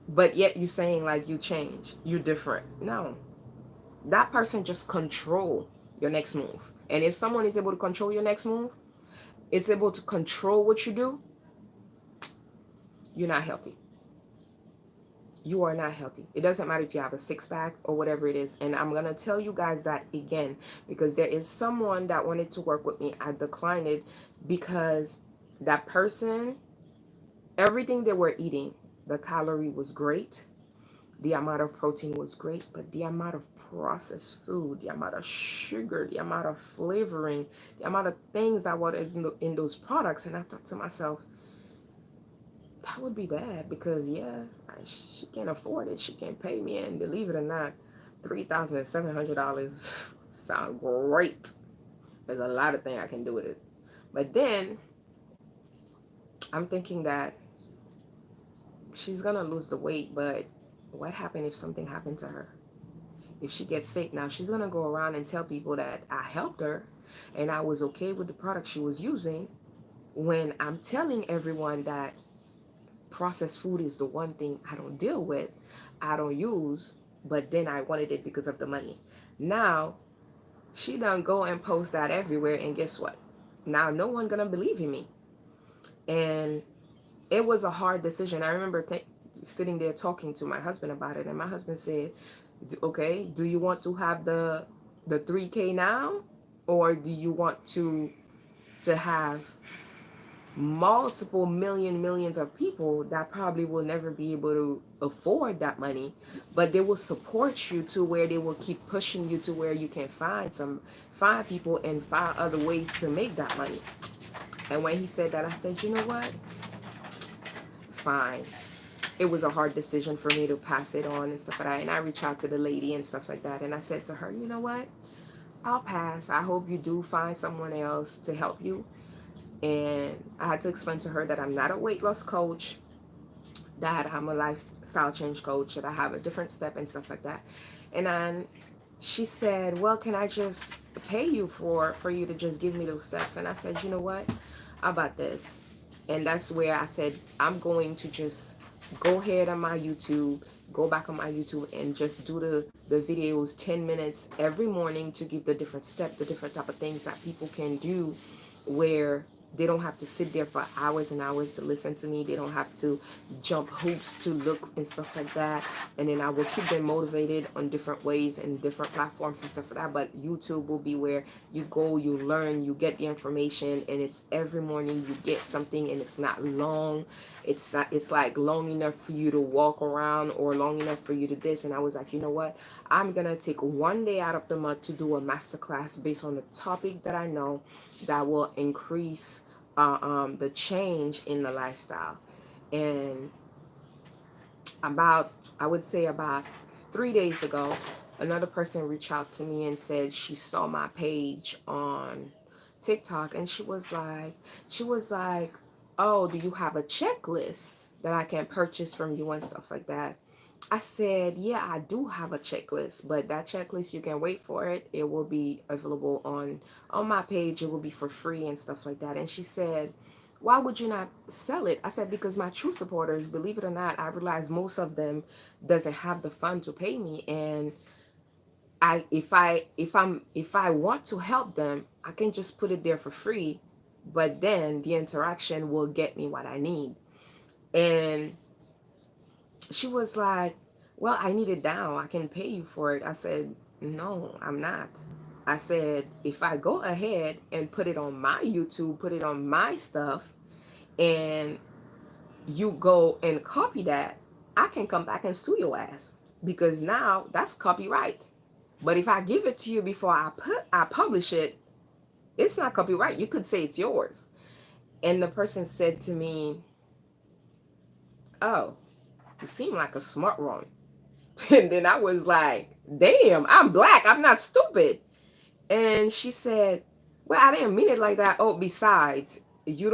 But yet you saying like you change, you different. No. That person just control your next move. And if someone is able to control your next move, it's able to control what you do, you're not healthy. You are not healthy. It doesn't matter if you have a six-pack or whatever it is. And I'm going to tell you guys that again, because there is someone that wanted to work with me. I declined it because that person, everything they were eating, the calorie was great. The amount of protein was great, but the amount of processed food, the amount of sugar, the amount of flavoring, the amount of things that was in those products. And I thought to myself, that would be bad because, yeah, she can't afford it. She can't pay me. And believe it or not, $3,700 sound great. There's a lot of things I can do with it. But then I'm thinking that she's going to lose the weight, but what happened if something happened to her? If she gets sick, now she's going to go around and tell people that I helped her and I was okay with the product she was using, when I'm telling everyone that processed food is the one thing I don't deal with, I don't use, but then I wanted it because of the money. Now, she done go and post that everywhere, and guess what? Now no one gonna believe in me. And it was a hard decision. I remember sitting there talking to my husband about it, and my husband said, okay, do you want to have the 3K now, or do you want to have multiple millions of people that probably will never be able to afford that money, but they will support you to where they will keep pushing you to where you can find people and find other ways to make that money. And when he said that, I said, you know what, fine. It was a hard decision for me to pass it on and stuff like that. And I reached out to the lady and stuff like that, and I said to her, you know what, I'll pass. I hope you do find someone else to help you. And I had to explain to her that I'm not a weight loss coach, that I'm a lifestyle change coach, that I have a different step and stuff like that. And then she said, well, can I just pay you for you to just give me those steps? And I said, you know what, how about this? And that's where I said, I'm going to just go ahead on my YouTube, go back on my YouTube and just do the videos 10 minutes every morning to give the different step, the different type of things that people can do, where they don't have to sit there for hours and hours to listen to me. They don't have to jump hoops to look and stuff like that. And then I will keep them motivated on different ways and different platforms and stuff like that. But YouTube will be where you go, you learn, you get the information, and it's every morning you get something, and it's not long. It's like long enough for you to walk around or long enough for you to this. And I was like, you know what? I'm going to take one day out of the month to do a masterclass based on the topic that I know that will increase the change in the lifestyle. And I would say about 3 days ago, another person reached out to me and said she saw my page on TikTok, and she was like, oh, do you have a checklist that I can purchase from you and stuff like that? I said, yeah, I do have a checklist, but that checklist, you can wait for it. It will be available on my page. It will be for free and stuff like that. And she said, why would you not sell it? I said, because my true supporters, believe it or not, I realize most of them doesn't have the fund to pay me. And if I want to help them, I can just put it there for free, but then the interaction will get me what I need. And she was like, well, I need it down. I can pay you for it. I said, no, I'm not. I said, if I go ahead and put it on my YouTube, put it on my stuff, and you go and copy that, I can come back and sue your ass, because now that's copyright. But if I give it to you before I publish it, it's not copyright. You could say it's yours. And the person said to me, oh, you seem like a smart one. And then I was like, damn, I'm black. I'm not stupid. And she said, well, I didn't mean it like that. Oh, besides, you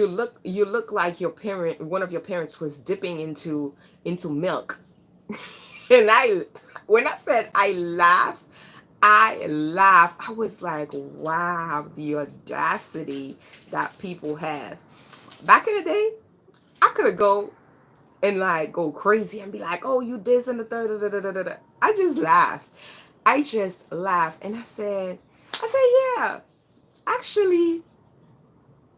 look like one of your parents was dipping into milk. And when I said I laughed, I was like, wow, the audacity that people have. Back in the day, I could have go crazy and be like, oh, you this and the third. Da, da, da, da, da. I just laughed. I just laughed. And yeah, actually,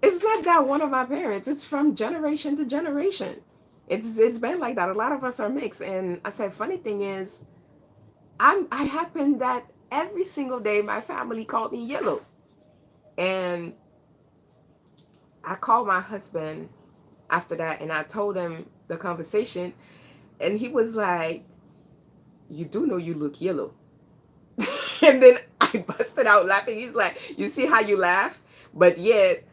it's like that one of my parents. It's from generation to generation. It's been like that. A lot of us are mixed. And I said, funny thing is, I happen that every single day my family called me yellow. And I called my husband after that and I told him the conversation, and he was like, you do know you look yellow. And then I busted out laughing. He's like, you see how you laugh? But yet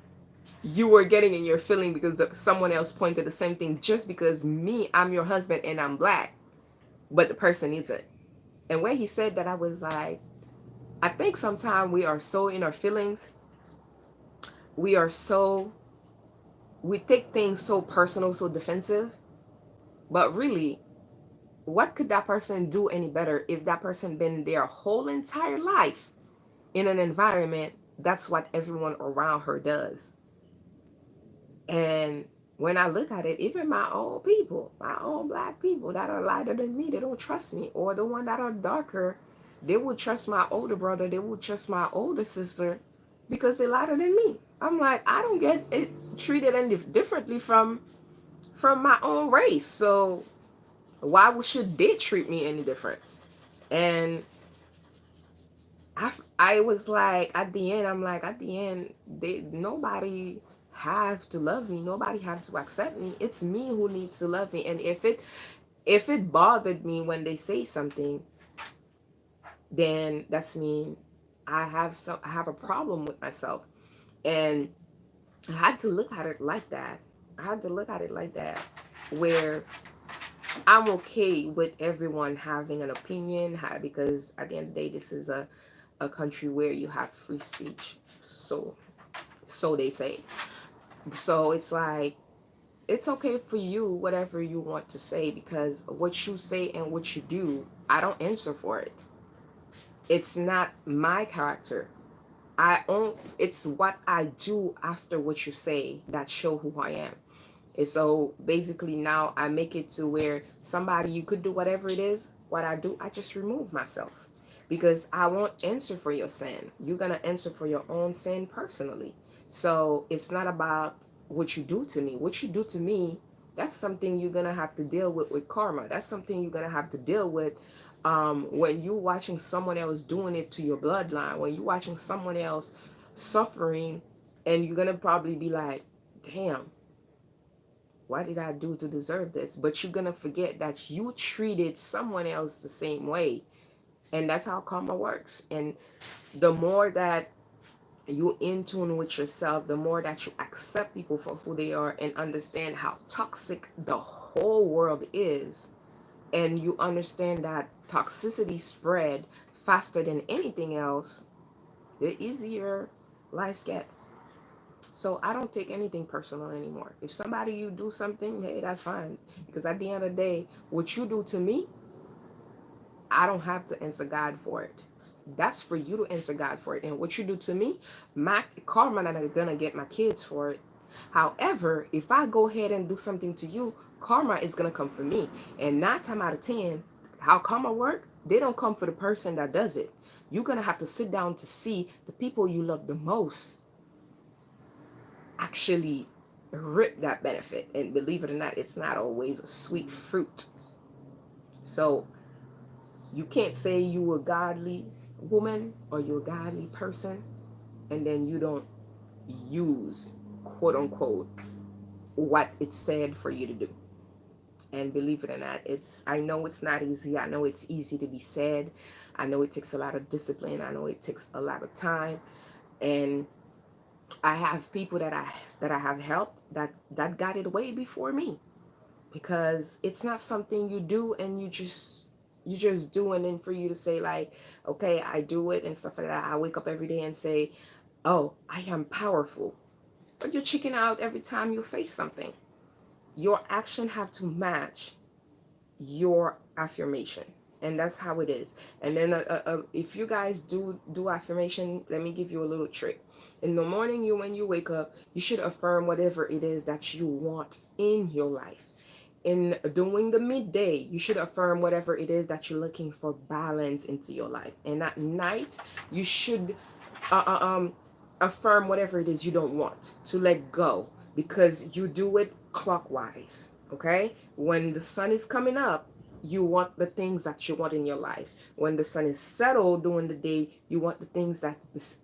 you were getting in your feeling because someone else pointed the same thing, just because me, I'm your husband and I'm black, but the person isn't. And when he said that, I was like, I think sometimes we are so in our feelings. We are so, we take things so personal, so defensive. But really, what could that person do any better if that person been their whole entire life in an environment that's what everyone around her does? And when I look at it, even my own people, my own black people that are lighter than me, they don't trust me. Or the one that are darker, they will trust my older brother, they will trust my older sister because they're lighter than me. I'm like, I don't get it treated any differently from my own race. So why should they treat me any different? And I was like, at the end, I'm like, at the end, nobody have to love me. Nobody have to accept me. It's me who needs to love me. And if it bothered me when they say something, then that's mean I have a problem with myself. And I had to look at it like that. I had to look at it like that, where I'm okay with everyone having an opinion, because at the end of the day, this is a country where you have free speech. So they say. So it's like, it's okay for you, whatever you want to say, because what you say and what you do, I don't answer for it. It's not my character. It's what I do after what you say that show who I am. And so basically now I make it to where somebody, you could do whatever it is. What I do, I just remove myself, because I won't answer for your sin. You're going to answer for your own sin personally. So it's not about what you do to me. What you do to me, that's something you're going to have to deal with karma. That's something you're going to have to deal with when you're watching someone else doing it to your bloodline, when you're watching someone else suffering, and you're going to probably be like, damn, what did I do to deserve this? But you're going to forget that you treated someone else the same way. And that's how karma works. And the more that you in tune with yourself, the more that you accept people for who they are and understand how toxic the whole world is, and you understand that toxicity spread faster than anything else, the easier lives get. So I don't take anything personal anymore. If somebody, you do something, hey, that's fine. Because at the end of the day, what you do to me, I don't have to answer God for it. That's for you to answer God for it. And what you do to me, my karma, not gonna get my kids for it. However, if I go ahead and do something to you, karma is gonna come for me. And 9 times out of 10, how karma work, they don't come for the person that does it. You're gonna have to sit down to see the people you love the most actually rip that benefit. And believe it or not, it's not always a sweet fruit. So you can't say you a godly woman or you're a godly person and then you don't use, quote unquote, what it said for you to do. And believe it or not, I know it's not easy. I know it's easy to be said. I know it takes a lot of discipline. I know it takes a lot of time. And I have people that I have helped that got it way before me, because it's not something you do and you just do, and then for you to say like, okay, I do it and stuff like that. I wake up every day and say, oh, I am powerful. But you're chicken out every time you face something. Your action have to match your affirmation, and that's how it is. And then if you guys do affirmation, let me give you a little trick. In the morning, when you wake up, you should affirm whatever it is that you want in your life. In doing the midday, you should affirm whatever it is that you're looking for balance into your life. And at night, you should uh, uh, um affirm whatever it is you don't want to let go, because you do it clockwise. Okay, when the sun is coming up, you want the things that you want in your life. When the sun is settled during the day, you want the things that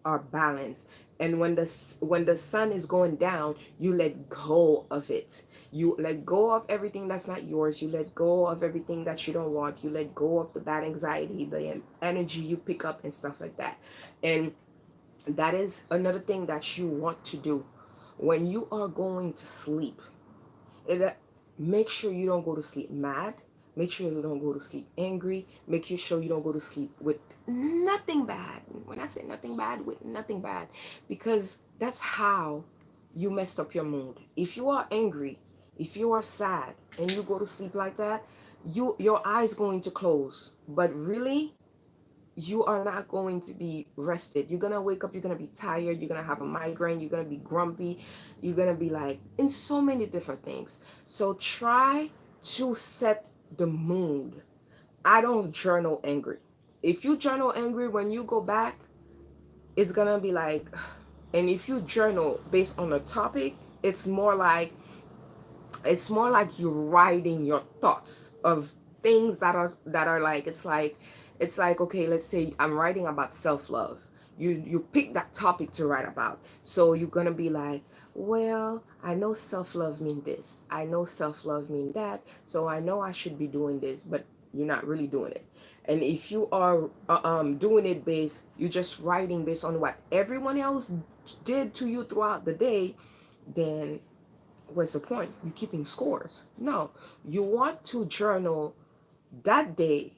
are balanced. And when the sun is going down, you let go of it. You let go of everything that's not yours. You let go of everything that you don't want. You let go of the bad anxiety, the energy you pick up, and stuff like that. And that is another thing that you want to do when you are going to sleep. It, make sure you don't go to sleep mad. Make sure you don't go to sleep angry. Make sure you don't go to sleep with nothing bad. When I say nothing bad, with nothing bad, because that's how you messed up your mood. If you are angry, if you are sad, and you go to sleep like that, your eyes going to close. But really, you are not going to be rested. You're gonna wake up, you're gonna be tired, you're gonna have a migraine, you're gonna be grumpy, you're gonna be like in so many different things. So try to set the mood. I don't journal angry. If you journal angry, when you go back, it's gonna be like, and if you journal based on a topic, it's more like you're writing your thoughts of things that are like, it's like okay, let's say I'm writing about self-love. You pick that topic to write about, so you're gonna be like, well, I know self-love mean this, I know self-love mean that, so I know I should be doing this, but you're not really doing it. And if you are doing it you're just writing based on what everyone else did to you throughout the day, then what's the point? You're keeping scores. No, you want to journal that day,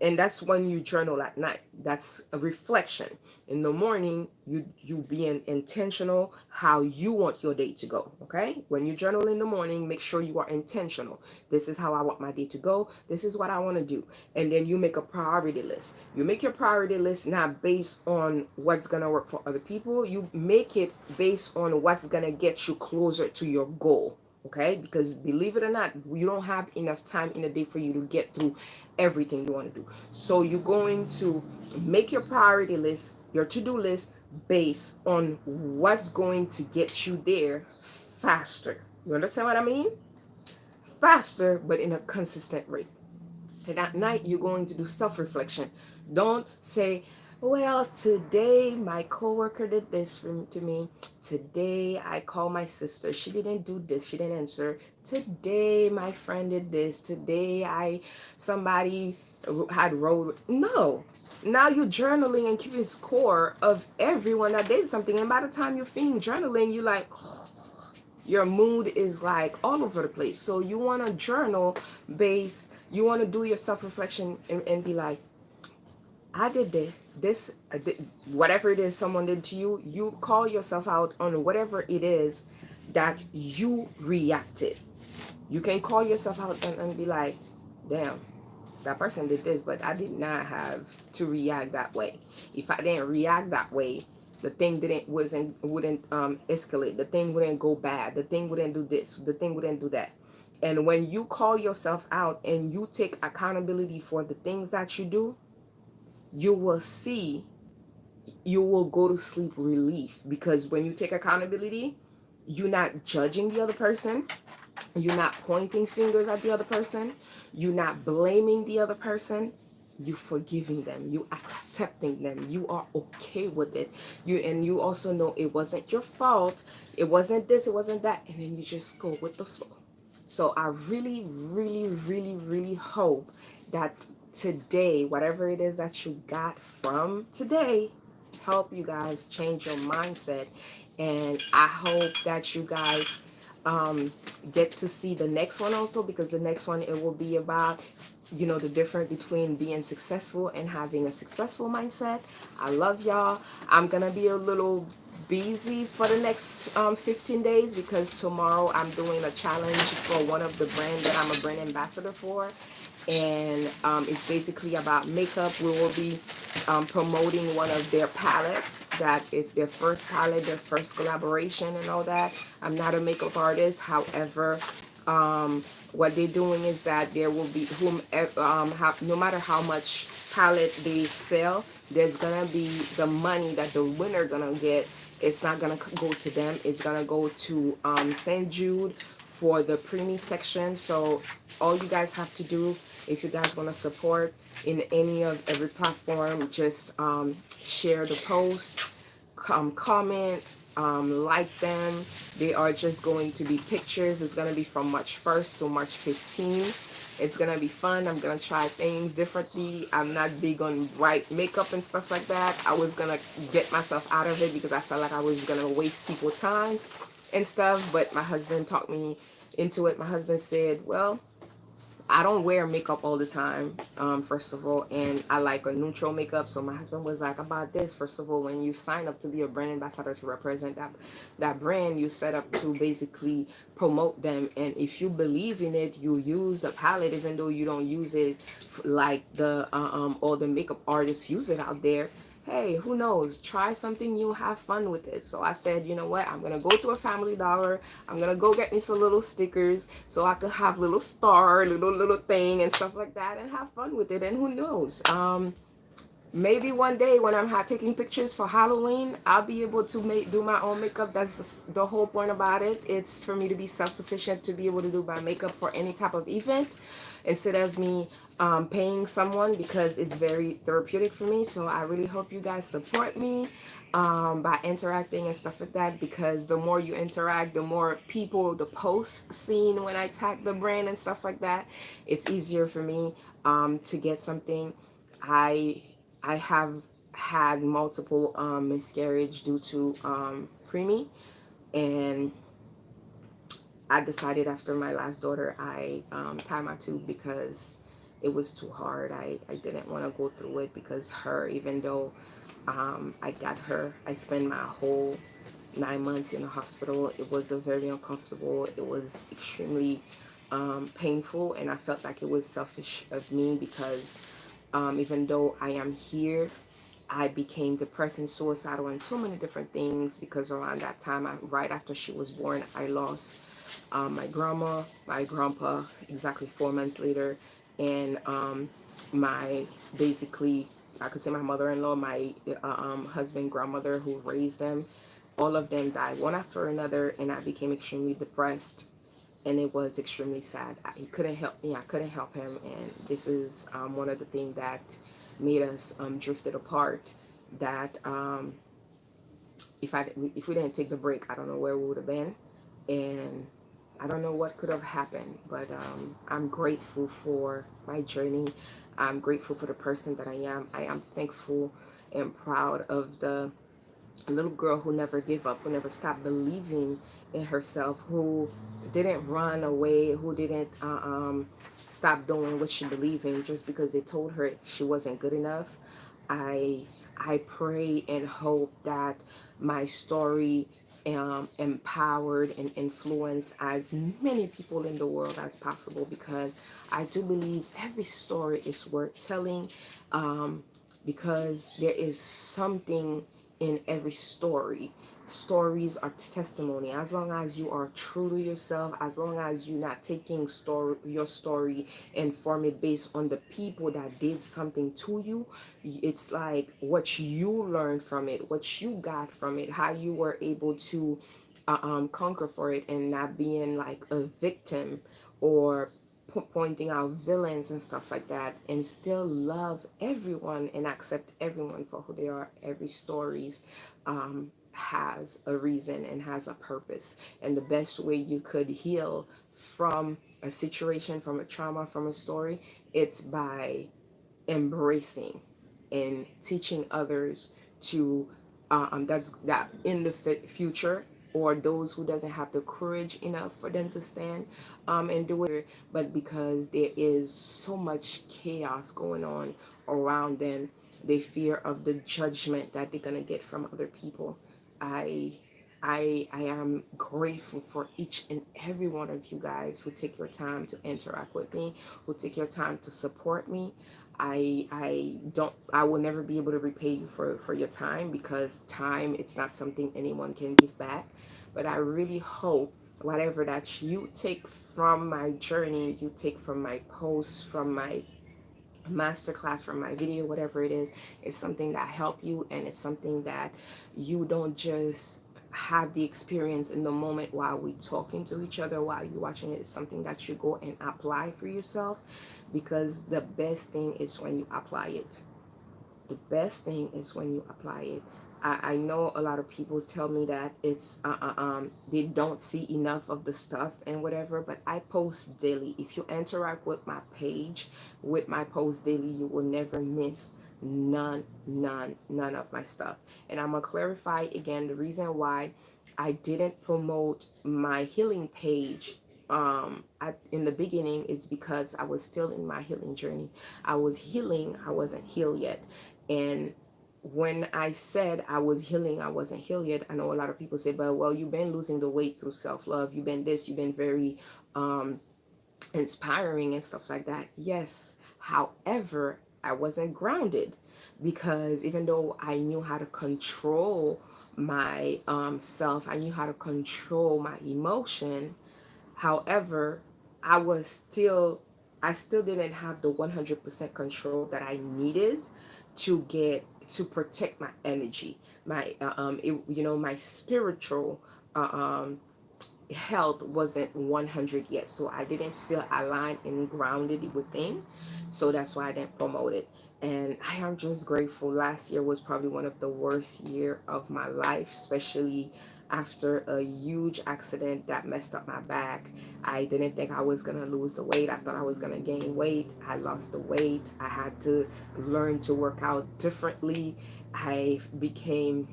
and that's when you journal at night. That's a reflection. In the morning, you being intentional how you want your day to go. Okay, when you journal in the morning, make sure you are intentional. This is how I want my day to go. This is what I want to do. And then you make a priority list. You make your priority list not based on what's gonna work for other people. You make it based on what's gonna get you closer to your goal. Okay, because believe it or not, you don't have enough time in a day for you to get through everything you want to do. So you're going to make your priority list, your to-do list, based on what's going to get you there faster. You understand what I mean? Faster, but in a consistent rate. And at night, you're going to do self-reflection. Don't say, well, today my coworker did this to me. Today I called my sister. She didn't do this. She didn't answer. Today my friend did this. Today somebody had wrote. No. Now you're journaling and keeping score of everyone that did something. And by the time you're finished journaling, you're like, your mood is like all over the place. So you want to journal you want to do your self-reflection and be like, I did this, whatever it is someone did to you, you call yourself out on whatever it is that you reacted. You can call yourself out and be like, damn, that person did this, but I did not have to react that way. If I didn't react that way, the thing wouldn't escalate. The thing wouldn't go bad. The thing wouldn't do this. The thing wouldn't do that. And when you call yourself out and you take accountability for the things that you do, you will see, you will go to sleep relief, because when you take accountability, you're not judging the other person. You're not pointing fingers at the other person. You're not blaming the other person. You forgiving them. You accepting them. You are okay with it. You also know it wasn't your fault. It wasn't this. It wasn't that. And then you just go with the flow. So I really, really, really, really hope that today, whatever it is that you got from today, help you guys change your mindset. And I hope that you guys get to see the next one also, because the next one, it will be about the difference between being successful and having a successful mindset. I love y'all. I'm gonna be a little busy for the next 15 days, because tomorrow I'm doing a challenge for one of the brands that I'm a brand ambassador for, and it's basically about makeup. We will be promoting one of their palettes that is their first palette, their first collaboration and all that. I'm not a makeup artist, however, what they're doing is that there will be no matter how much palette they sell, there's gonna be the money that the winner gonna get. It's not gonna go to them. It's gonna go to St. Jude for the preemie section. So all you guys have to do, if you guys want to support in every platform, just share the post, comment, like them. They are just going to be pictures. It's going to be from March 1st to March 15th. It's going to be fun. I'm going to try things differently. I'm not big on bright makeup and stuff like that. I was going to get myself out of it because I felt like I was going to waste people's time and stuff. But my husband talked me into it. My husband said, well, I don't wear makeup all the time, first of all, and I like a neutral makeup. So my husband was like, about this, first of all, when you sign up to be a brand ambassador to represent that brand, you set up to basically promote them. And if you believe in it, you use the palette, even though you don't use it like the all the makeup artists use it out there. Hey, who knows? Try something new, have fun with it. So I said, you know what? I'm gonna go to a Family Dollar. I'm gonna go get me some little stickers so I could have little star, little thing and stuff like that, and have fun with it. And who knows? Maybe one day when I'm taking pictures for Halloween, I'll be able to do my own makeup. That's the whole point about it. It's for me to be self-sufficient, to be able to do my makeup for any type of event instead of me paying someone, because it's very therapeutic for me. So I really hope you guys support me by interacting and stuff like that, because the more you interact, the more people the posts seen when I tag the brand and stuff like that, it's easier for me to get something. I have had multiple miscarriage due to preemie, and I decided after my last daughter I tied my tube because it was too hard. I didn't want to go through it because her, even though I got her, I spent my whole 9 months in the hospital. It was very uncomfortable. It was extremely painful, and I felt like it was selfish of me because even though I am here, I became depressed and suicidal and so many different things because around that time, right after she was born, I lost my grandma, my grandpa, exactly 4 months later, and my, basically, I could say my mother-in-law, my husband, grandmother who raised them, all of them died one after another, and I became extremely depressed, and it was extremely sad. He couldn't help me, I couldn't help him, and this is one of the things that made us drifted apart. That if we didn't take the break, I don't know where we would have been, and I don't know what could have happened. But I'm grateful for my journey. I'm grateful for the person that I am. I am thankful and proud of the little girl who never gave up, who never stopped believing in herself, who didn't run away, who didn't stop doing what she believed in just because they told her she wasn't good enough. I I pray and hope that my story empowered and influenced as many people in the world as possible, because I do believe every story is worth telling, because there is something in every story. Stories are testimony. As long as you are true to yourself, as long as you're not taking your story and form it based on the people that did something to you, it's like what you learned from it, what you got from it, how you were able to conquer for it, and not being like a victim or pointing out villains and stuff like that, and still love everyone and accept everyone for who they are. Every stories has a reason and has a purpose, and the best way you could heal from a situation, from a trauma, from a story, it's by embracing and teaching others to that in the future, or those who doesn't have the courage enough for them to stand and do it, but because there is so much chaos going on around them, they fear of the judgment that they're gonna get from other people. I I am grateful for each and every one of you guys who take your time to interact with me, who take your time to support me. I will never be able to repay you for your time, because time, it's not something anyone can give back. But I really hope whatever that you take from my journey, you take from my posts, from my masterclass, from my video, whatever it is, it's something that help you, and it's something that you don't just have the experience in the moment while we talking to each other, while you watching it. It's something that you go and apply for yourself, because the best thing is when you apply it. The best thing is when you apply it. I know a lot of people tell me that it's they don't see enough of the stuff and whatever, but I post daily. If you interact with my page, with my post daily, you will never miss none of my stuff. And I'm gonna clarify again the reason why I didn't promote my healing page in the beginning is because I was still in my healing journey. I was healing, I wasn't healed yet. And when I said I was healing, I wasn't healed yet, I know a lot of people say, but well, you've been losing the weight through self-love. You've been this, you've been very inspiring and stuff like that. Yes. However, I wasn't grounded because even though I knew how to control my self, I knew how to control my emotion. However, I was still, I still didn't have the 100% control that I needed to get to protect my energy, my my spiritual health wasn't 100 yet, so I didn't feel aligned and grounded within. So that's why I didn't promote it. And I am just grateful. Last year was probably one of the worst year of my life, especially after a huge accident that messed up my back. I didn't think I was gonna lose the weight. I thought I was gonna gain weight. I lost the weight. I had to learn to work out differently. I became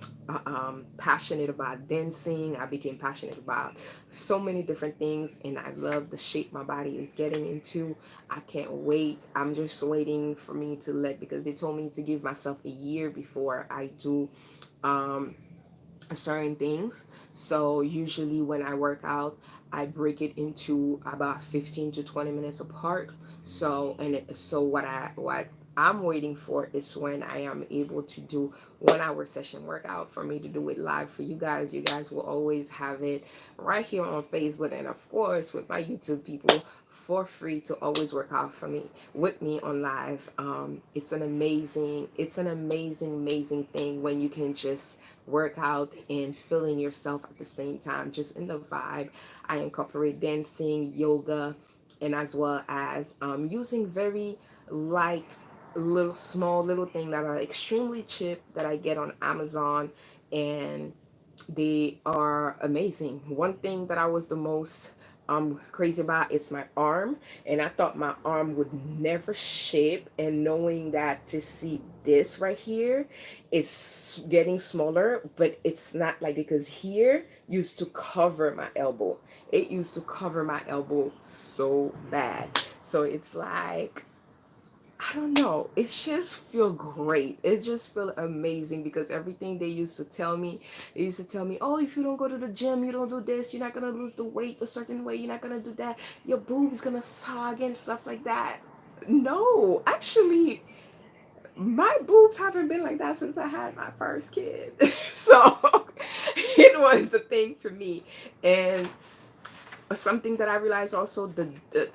passionate about dancing. I became passionate about so many different things, and I love the shape my body is getting into. I can't wait. I'm just waiting for me to because they told me to give myself a year before I do certain things. So usually when I work out, I break it into about 15 to 20 minutes apart. So so what I'm waiting for is when I am able to do 1 hour session workout for me to do it live for you guys. You guys will always have it right here on Facebook, and of course with my YouTube people, for free to always work out for me with me on live. It's an amazing thing when you can just work out and feeling yourself at the same time, just in the vibe. I incorporate dancing, yoga, and as well as using very light little small little thing that are extremely cheap that I get on Amazon, and they are amazing. One thing that I was the most crazy about, it's my arm, and I thought my arm would never shape, and knowing that to see this right here, it's getting smaller, but it's not like, because here used to cover my elbow. It used to cover my elbow so bad. So it's like, I don't know. It just feel great. It just feel amazing, because everything they used to tell me, oh, if you don't go to the gym, you don't do this, you're not gonna lose the weight a certain way, you're not gonna do that, your boobs gonna sag and stuff like that. No, actually, my boobs haven't been like that since I had my first kid. So it was the thing for me. And something that I realized also,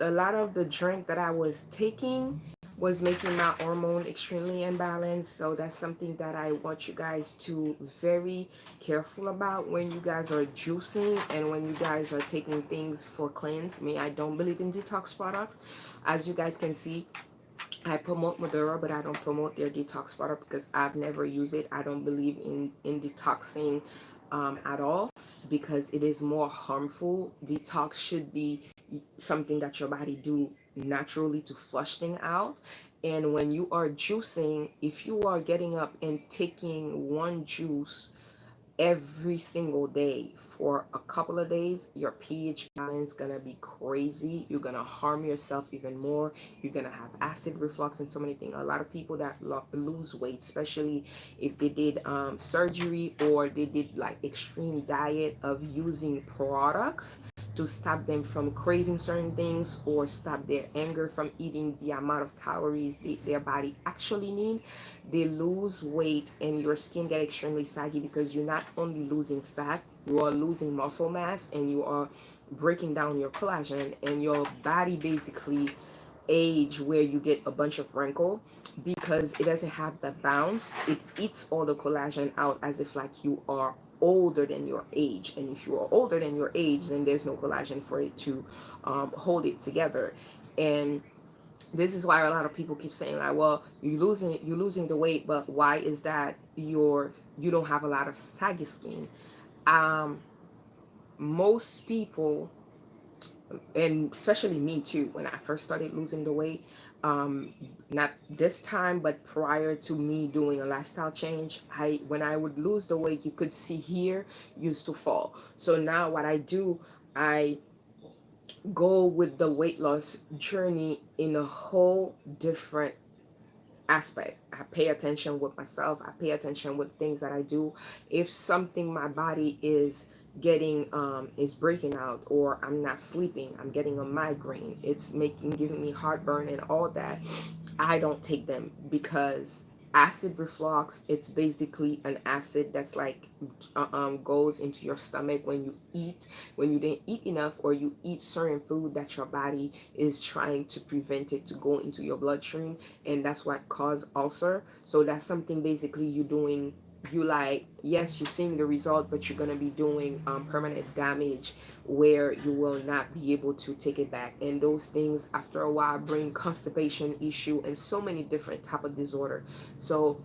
a lot of the drink that I was taking was making my hormone extremely imbalanced. So that's something that I want you guys to very careful about when you guys are juicing and when you guys are taking things for cleanse. Me, I don't believe in detox products. As you guys can see, I promote Madura, but I don't promote their detox product because I've never used it. I don't believe in detoxing at all, because it is more harmful. Detox should be something that your body do naturally to flush things out. And when you are juicing, if you are getting up and taking one juice every single day for a couple of days, your pH balance gonna be crazy. You're gonna harm yourself even more. You're gonna have acid reflux and so many things. A lot of people that lose weight, especially if they did surgery or they did like extreme diet of using products to stop them from craving certain things or stop their anger from eating the amount of calories their body actually need, they lose weight and your skin get extremely saggy, because you're not only losing fat, you are losing muscle mass, and you are breaking down your collagen, and your body basically age where you get a bunch of wrinkle because it doesn't have the bounce. It eats all the collagen out as if like you are older than your age, and if you are older than your age, then there's no collagen for it to hold it together. And this is why a lot of people keep saying like, well, you're losing the weight, but why is that you don't have a lot of saggy skin. Um, Most people, and especially me too, when I first started losing the weight, not this time but prior to me doing a lifestyle change, I when I would lose the weight, you could see here used to fall. So now what I do, I go with the weight loss journey in a whole different aspect. I pay attention with myself. I pay attention with things that I do. If something my body is getting is breaking out, or I'm not sleeping, I'm getting a migraine, it's making giving me heartburn and all that, I don't take them, because acid reflux, it's basically an acid that's like goes into your stomach when you eat, when you didn't eat enough, or you eat certain food that your body is trying to prevent it to go into your bloodstream, and that's what cause ulcer. So that's something basically you doing, you like, yes, you're seeing the result, but you're going to be doing permanent damage where you will not be able to take it back. And those things after a while bring constipation issue and so many different type of disorder. So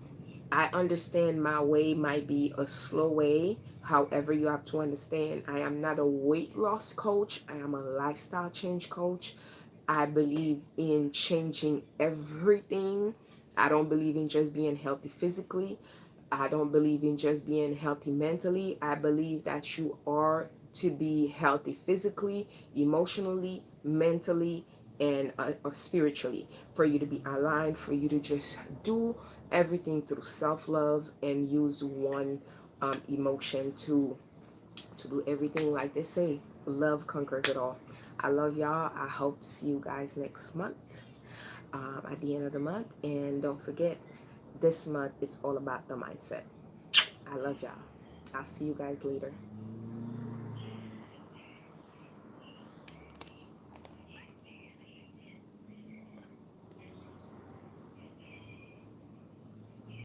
I understand my way might be a slow way. However, you have to understand, I am not a weight loss coach. I am a lifestyle change coach. I believe in changing everything. I don't believe in just being healthy physically. I don't believe in just being healthy mentally. I believe that you are to be healthy physically, emotionally, mentally, and spiritually. For you to be aligned, for you to just do everything through self-love and use one emotion to do everything. Like they say, love conquers it all. I love y'all. I hope to see you guys next month, at the end of the month. And don't forget, this month it's all about the mindset. I love y'all. I'll see you guys later.